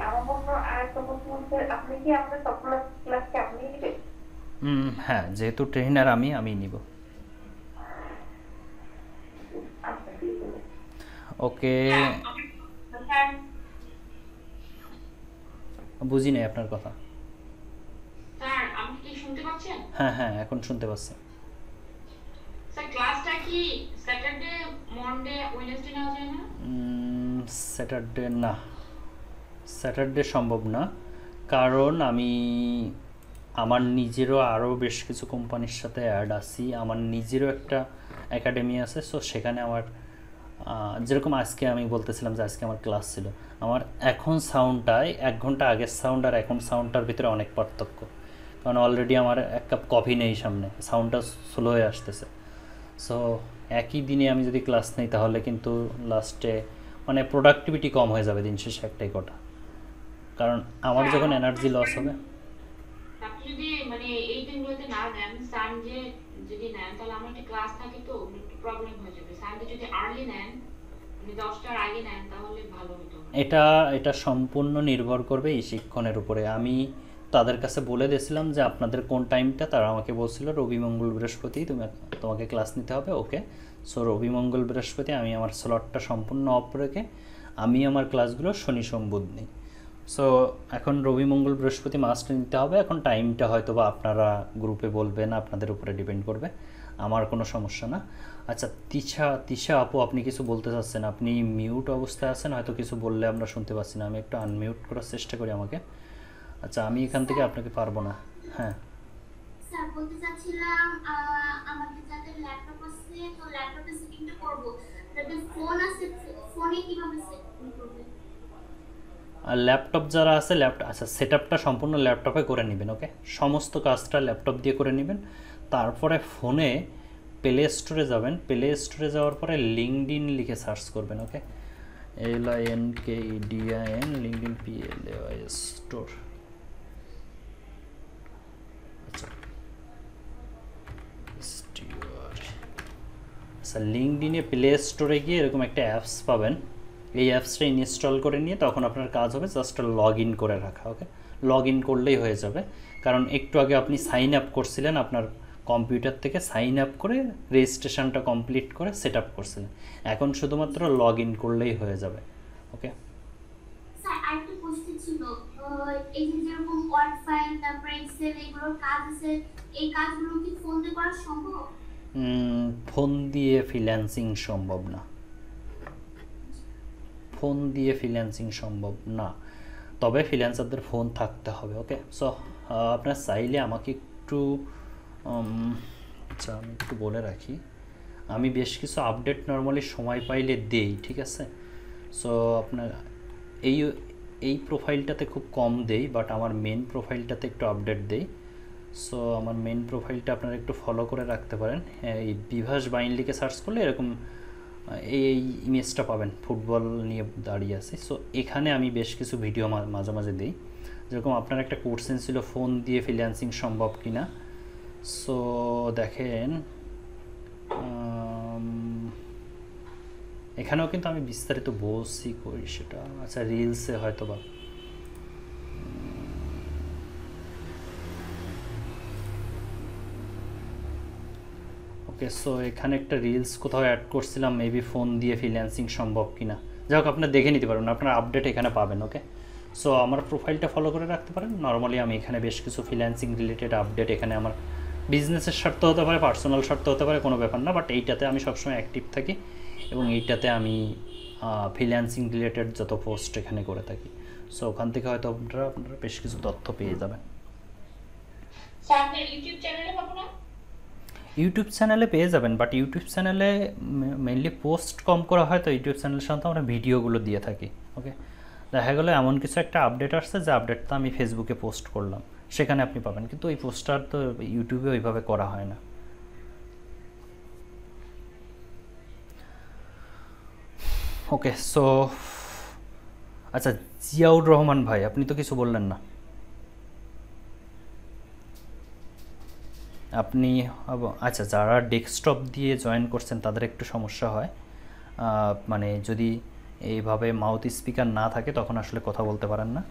আমার মনে আর একটা প্রশ্ন হচ্ছে, আপনি কি আমাদের সবগুলো ক্লাসকে আপনি নেবেন? হ্যাঁ, যেহেতু ট্রেনার আমি নিব। আচ্ছা, ঠিক আছে। ওকে, স্যার বুঝি নাই আপনার কথা। স্যার আপনি কি শুনতে পাচ্ছেন? হ্যাঁ, এখন শুনতে পাচ্ছি। স্যার ক্লাসটা কি স্যাটারডে, মন্ডে, ওয়েডনেসডে নেওয়া যায় না? স্যাটারডে না, স্যাটারডে সম্ভব না, কারণ আমি আমার নিজেরও আরও বেশ কিছু কোম্পানির সাথে অ্যাড আছি, আমার নিজেরও একটা একাডেমি আছে। সো সেখানে আমার যেরকম আজকে আমি বলতেছিলাম যে আজকে আমার ক্লাস ছিল, আমার এখন সাউন্ডটায় 1 ঘন্টা আগের সাউন্ড আর এখন সাউন্ডটার ভিতরে অনেক পার্থক্য, কারণ অলরেডি আমার 1 কাপ কফি নেই সামনে, সাউন্ডটা স্লো হয়ে আসতেছে। সো একই দিনে আমি যদি ক্লাস নেই তাহলে কিন্তু লাস্টে মানে প্রোডাক্টিভিটি কম হয়ে যাবে দিন শেষে, একটাই কথা, কারণ আমার যখন এনার্জি লস হবে। আপনি যদি মানে এই দিনগুলোতে না নেন, সানডে যদি নেন তাহলে আমার একটা ক্লাস থাকে তো একটু প্রবলেম হয়ে যাবে। সানডে যদি আর্লি নেন, মানে 10টার আগে নেন তাহলে ভালো হতো। এটা সম্পূর্ণ নির্ভর করবে এই শিক্ষণের উপরে। আমি তাদের কাছে বলে দিয়েছিলাম যে আপনাদের কোন টাইমটা, তারা আমাকে বলছিল রবি মঙ্গল বৃহস্পতি তোমাকে ক্লাস নিতে হবে। ওকে, সো রবি মঙ্গল বৃহস্পতি আমি আমার স্লটটা সম্পূর্ণ অফ রেখে আমি আমার ক্লাসগুলো শনি সোম বুধ নিই। সো এখন রবি মঙ্গল বৃহস্পতি মাস্ট নিতে হবে। এখন টাইমটা হয়তো বা আপনারা গ্রুপে বলবেন, আপনাদের উপরে ডিপেন্ড করবে, আমার কোনো সমস্যা না। আচ্ছা, তিশা আপু, আপনি কিছু বলতে চাচ্ছেন? আপনি মিউট অবস্থায় আছেন, হয়তো কিছু বললে আমরা শুনতে পাচ্ছি না। আমি একটু আনমিউট করার চেষ্টা করি আমাকে। আচ্ছা, আমি এখান থেকে আপনাকে পারবো না। হ্যাঁ স্যার বলতে চাচ্ছিলাম আমাদের যাদের ল্যাপটপ আছে তো ল্যাপটপে সেটিংটা করব, যাদের ফোন আছে ফোনে কিভাবে সেটিং করবে? আর ল্যাপটপ যারা আছে আচ্ছা, সেট আপটা সম্পূর্ণ ল্যাপটপে করে নেবেন। ওকে, সমস্ত কাজটা ল্যাপটপ দিয়ে করে নেবেন। তারপরে ফোনে প্লে স্টোরে যাবেন, প্লে স্টোরে যাওয়ার পরে লিঙ্কডইন লিখে সার্চ করবেন। ওকে, LINKEDIN, লিঙ্কডইন PLAY স্টোর। আচ্ছা, লিঙ্কডইনে প্লে স্টোরে গিয়ে এরকম একটা অ্যাপস পাবেন, এই অ্যাপসটা ইনস্টল করে নিয়ে তখন আপনার কাজ হবে জাস্ট লগ ইন করে রাখা। ওকে, লগ ইন করলেই হয়ে যাবে, কারণ একটু আগে আপনি সাইন আপ করছিলেন, আপনার কম্পিউটার থেকে সাইন আপ করে রেজিস্ট্রেশনটা কমপ্লিট করে সেট আপ করছিলেন, এখন শুধুমাত্র লগ ইন করলেই হয়ে যাবে। ওকে স্যার আরেকটা কোশ্চেন ছিল, এই যে যেরকম ওয়ার্ড ফাইল তারপর এক্সেল এগুলোর কাজ আছে, এই কাজগুলো কি ফোন দিয়ে করা সম্ভব? ফোন দিয়ে ফ্রিল্যান্সিং সম্ভব না, ফোন দিয়ে ফ্রিল্যান্সিং সম্ভব না, তবে ফ্রিল্যান্সারদের ফোন থাকতে হবে। ওকে, সো আপনার চাইলে আমাকে একটু আচ্ছা আমি একটু বলে রাখি, আমি বেশ কিছু আপডেট নর্মালি সময় পাইলে দেই, ঠিক আছে? সো আপনার এই প্রোফাইলটাতে খুব কম দেই, বাট আমার মেন প্রোফাইলটাতে একটু আপডেট দেই। সো আমার মেন প্রোফাইলটা আপনারা একটু ফলো করে রাখতে পারেন। এই বিভাস বাইনলিকে সার্চ করলে এরকম এই ইমেজটা পাবেন, ফুটবল নিয়ে দাঁড়িয়ে আছে। সো এখানে আমি বেশ কিছু ভিডিও মাঝে মাঝে দিই, যেরকম আপনার একটা কোশ্চেন ছিল ফোন দিয়ে ফ্রিল্যান্সিং সম্ভব কি না। সো দেখেন এখানেও কিন্তু আমি বিস্তারিত বলছি করি সেটা, আচ্ছা রিলসে হয়তো বা ওকে। সো এখানে একটা রিলস কোথাও অ্যাড করছিলাম, মেবি ফোন দিয়ে ফ্রিল্যান্সিং সম্ভব কিনা, যাই হোক আপনারা দেখে নিতে পারবেন, আপনার আপডেট এখানে পাবেন। ওকে, সো আমার প্রোফাইলটা ফলো করে রাখতে পারেন। নর্মালি আমি এখানে বেশ কিছু ফ্রিল্যান্সিং রিলেটেড আপডেট, এখানে আমার বিজনেসের স্বার্থ হতে পারে, পার্সোনাল স্বার্থ হতে পারে, কোনো ব্যাপার না, বাট এইটাতে আমি সবসময় অ্যাক্টিভ থাকি এবং এইটাতে আমি ফ্রিল্যান্সিং রিলেটেড যত পোস্ট এখানে করে থাকি। সো ওখান থেকে হয়তো আপনারা বেশ কিছু তথ্য পেয়ে যাবেন। স্যার আপনার ইউটিউব চ্যানেলে পাবো না? ইউটিউব চ্যানেলে পেয়ে যাবেন, বাট ইউটিউব চ্যানেলে মেইনলি পোস্ট কম করা হয়, তো ইউটিউব চ্যানেলের সাথে আমরা ভিডিওগুলো দিয়ে থাকি। ওকে, দেখা গেলো এমন কিছু একটা আপডেট আসছে যে আপডেটটা আমি ফেসবুকে পোস্ট করলাম, সেখানে আপনি পাবেন, কিন্তু ওই পোস্টটা তো ইউটিউবে ওইভাবে করা হয় না। ওকে, সো আচ্ছা জিয়াউর রহমান ভাই, আপনি তো কিছু বললেন না। আপনি আচ্ছা, যারা ডেস্কটপ দিয়ে জয়েন করছেন তাদের একটু সমস্যা হয়, মানে যদি এইভাবে মাউথ স্পিকার না থাকে তখন আসলে কথা বলতে পারেন না।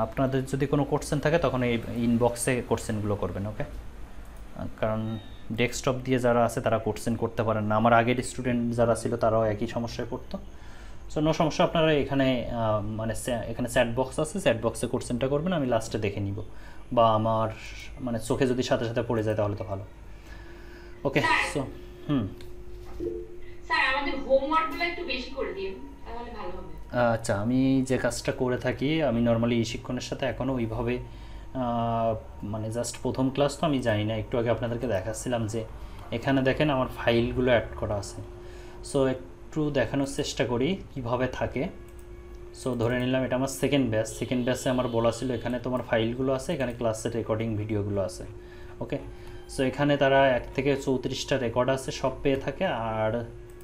আপনাদের যদি কোনো কোশ্চেন থাকে তখন এই ইনবক্সে কোশ্চেনগুলো করবেন, ওকে? কারণ ডেস্কটপ দিয়ে যারা আছে তারা কোশ্চেন করতে পারেন না। আমার আগের স্টুডেন্ট যারা ছিল তারাও একই সমস্যায় পড়তো। সো নো সমস্যা, আপনারা এখানে মানে এখানে চ্যাট বক্স আছে, চ্যাট বক্সে কোশ্চেনটা করবেন, আমি লাস্টে দেখে নিব, বা আমার মানে চোখে যদি সাথে সাথে পড়ে যায় তাহলে তো ভালো। ওকে, সো স্যার আমাদের হোমওয়ার্কগুলো একটু বেশি করে দিন তাহলে ভালো হবে। আচ্ছা, আমি যে কাজটা করে থাকি, আমি নর্মালি এই শিক্ষণের সাথে এখনও ওইভাবে মানে জাস্ট প্রথম ক্লাস তো আমি জানি না, একটু আগে আপনাদেরকে দেখাচ্ছিলাম যে এখানে দেখেন আমার ফাইলগুলো অ্যাড করা আছে। সো একটু দেখানোর চেষ্টা করি কিভাবে থাকে। সো ধরে নিলাম এটা আমার সেকেন্ড ব্যাচে আমার বলা ছিল এখানে তোমার ফাইলগুলো আছে, এখানে ক্লাসের রেকর্ডিং ভিডিওগুলো আছে, ওকে? সো এখানে তারা 1 থেকে 34টা রেকর্ড আছে, সব পেয়ে থাকে, আর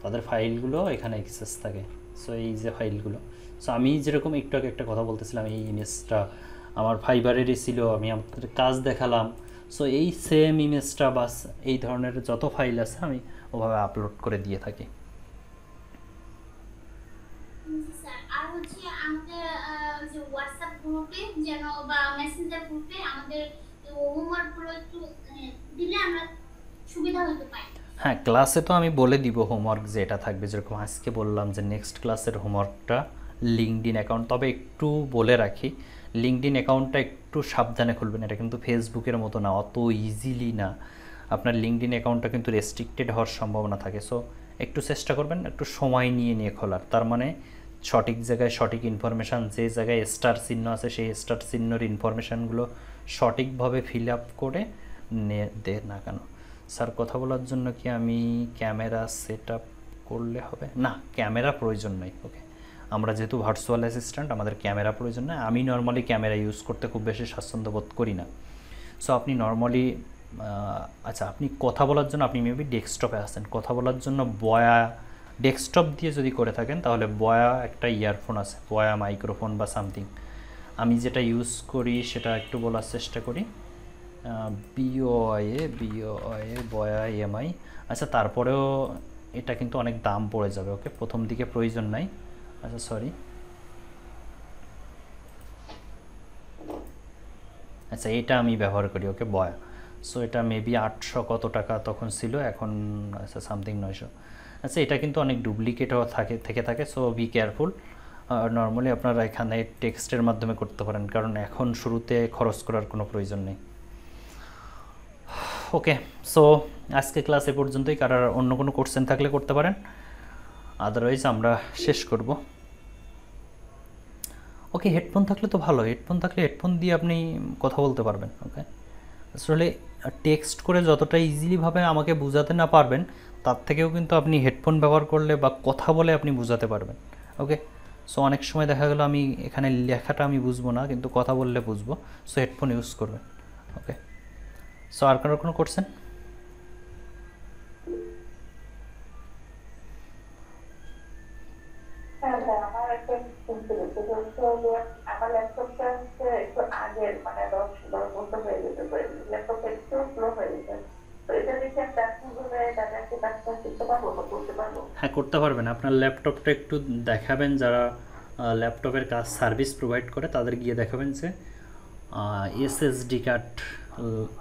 তাদের ফাইলগুলো এখানে অ্যাক্সেস থাকে। সো এই যে ফাইলগুলো, সো আমি যেরকম একটু আগে একটা কথা বলতেছিলাম, এই ইমেজটা আমার ফাইবারেরই ছিল, আমি আপনাদের কাজ দেখালাম। সো এই সেম ইমেজটা বাস এই ধরনের যত ফাইল আছে আমি ওভাবে আপলোড করে দিয়ে থাকি। স্যার আর হচ্ছে আমাদের যে হোয়াটসঅ্যাপ গ্রুপে যেন বা মেসেঞ্জার গ্রুপে আমাদের হোমওয়ার্কগুলো একটু দিলে আমরা সুবিধা হতে পাই। হ্যাঁ, ক্লাসে তো আমি বলে দিব হোমওয়ার্ক যেটা থাকবে, যেরকম আজকে বললাম যে নেক্সট ক্লাসের হোমওয়ার্কটা লিঙ্কডইন অ্যাকাউন্ট। তবে একটু বলে রাখি, লিঙ্কডইন অ্যাকাউন্টটা একটু সাবধানে খুলবেন, এটা কিন্তু ফেসবুকের মতো না, অত ইজিলি না। আপনার লিঙ্কডইন অ্যাকাউন্টটা কিন্তু রেস্ট্রিক্টেড হওয়ার সম্ভাবনা থাকে। সো একটু চেষ্টা করবেন একটু সময় নিয়ে খোলার, তার মানে সঠিক জায়গায় সঠিক ইনফরমেশান, যে জায়গায় স্টার চিহ্ন আছে সেই স্টার চিহ্নর ইনফরমেশানগুলো সঠিকভাবে ফিল আপ করে দে না কেন। স্যার কথা বলার জন্য কি আমি ক্যামেরা সেট আপ করলে হবে? না, ক্যামেরা প্রয়োজন নেই, ওকে? আমরা যেহেতু ভার্চুয়াল অ্যাসিস্ট্যান্ট, আমাদের ক্যামেরা প্রয়োজন নয়। আমি নর্মালি ক্যামেরা ইউজ করতে খুব বেশি স্বাচ্ছন্দ্য বোধ করি না। সো আপনি নর্মালি আচ্ছা, আপনি কথা বলার জন্য আপনি মেবি ডেস্কটপে আসেন, কথা বলার জন্য বয়া ডেস্কটপ দিয়ে যদি করে থাকেন তাহলে বয়া একটা ইয়ারফোন আছে, বয়া মাইক্রোফোন বা সামথিং। আমি যেটা ইউজ করি সেটা একটু বলার চেষ্টা করি, বিওএ বয়া EMI। আচ্ছা, তারপরেও এটা কিন্তু অনেক দাম পড়ে যাবে, ওকে? প্রথম দিকে প্রয়োজন নাই। আচ্ছা সরি, আচ্ছা এটা আমি ব্যবহার করি, ওকে, বয়া। সো এটা মেবি 800 কত টাকা তখন ছিল, এখন আচ্ছা সামথিং 900। আচ্ছা, এটা কিন্তু অনেক ডুপ্লিকেটও থাকে। So be careful. নর্মালি আপনারা এখানে টেক্সটের মাধ্যমে করতে পারেন, কারণ এখন শুরুতে খরচ করার কোনো প্রয়োজন নেই। ওকে, সো আজকে ক্লাস এ পর্যন্তই। কারণ অন্য কোনো কোশ্চেন থাকলে করতে পারেন, আদারওয়াইজ আমরা শেষ করব। ওকে, হেডফোন থাকলে তো ভালো, হেডফোন দিয়ে আপনি কথা বলতে পারবেন, ওকে? আসলে টেক্সট করে যতটা ইজিলিভাবে আমাকে বোঝাতে না পারবেন, তার থেকেও কিন্তু আপনি হেডফোন ব্যবহার করলে বা কথা বলে আপনি বোঝাতে পারবেন, ওকে? সো অনেক সময় দেখা গেল আমি এখানে লেখাটা আমি বুঝবো না, কিন্তু কথা বললে বুঝবো। সো হেডফোন ইউজ করবেন, ওকে? সো আর কোনো কোশ্চেন? আমার একটা শুনছিল, সেটা হচ্ছে যে আমার ল্যাপটপটা হচ্ছে একটু আগের, মানে 10 বছর হয়ে যেতে পারে, ল্যাপটপটা একটু স্লো হয়ে গেছে। তো এটা দেখে প্র্যাকটিসভাবে তাদেরকে কাজটা শিখতে পারবো বা করতে পারবো? হ্যাঁ, করতে পারবেন। আপনার ল্যাপটপটা একটু দেখাবেন, যারা ল্যাপটপের কাজ সার্ভিস প্রোভাইড করে তাদের গিয়ে দেখাবেন যে SSD কার্ড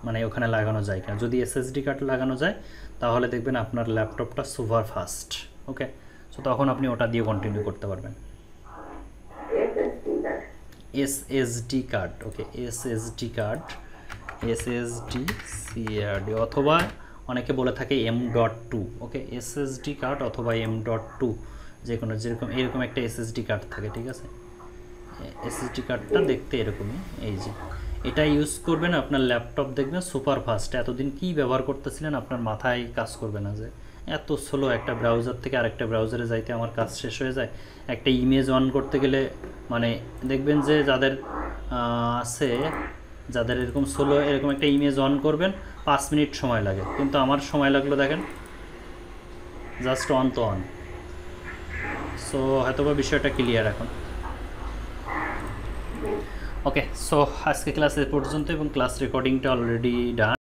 মানে ওখানে লাগানো যায় কিনা। যদি SSD কার্ড লাগানো যায় তাহলে দেখবেন আপনার ল্যাপটপটা সুপার ফাস্ট, ওকে? সো তখন আপনি ওটা দিয়ে কন্টিনিউ করতে পারবেন। SSD কার্ড, ওকে? SSD CRD, অথবা অনেকে বলে থাকে M.2, ওকে? SSD কার্ড অথবা M.2 যে কোনো, যেরকম এরকম একটা SSD কার্ড থাকে, ঠিক আছে? SSD কার্ডটা দেখতে এরকমই, এই যে এটা ইউজ করবেন, আপনার ল্যাপটপ দেখবেন সুপার ফাস্ট। এতদিন কি ব্যবহার করতেছিলেন আপনার মাথায় কাজ করবে না যে এত স্লো একটা ব্রাউজার থেকে আরেকটা ব্রাউজারে যাইতে আমার কাজ শেষ হয়ে যায়। একটা ইমেজ অন করতে গেলে মানে দেখবেন যে যাদের আছে, যাদের এরকম স্লো, এরকম একটা ইমেজ অন করবেন 5 মিনিট সময় লাগে, কিন্তু আমার সময় লাগলো দেখেন জাস্ট অন তো অন। সো হয়তোবা বিষয়টা ক্লিয়ার এখন, ওকে? সো আজকে ক্লাস এ পর্যন্ত, এবং ক্লাস রেকর্ডিংটা অলরেডি ডান।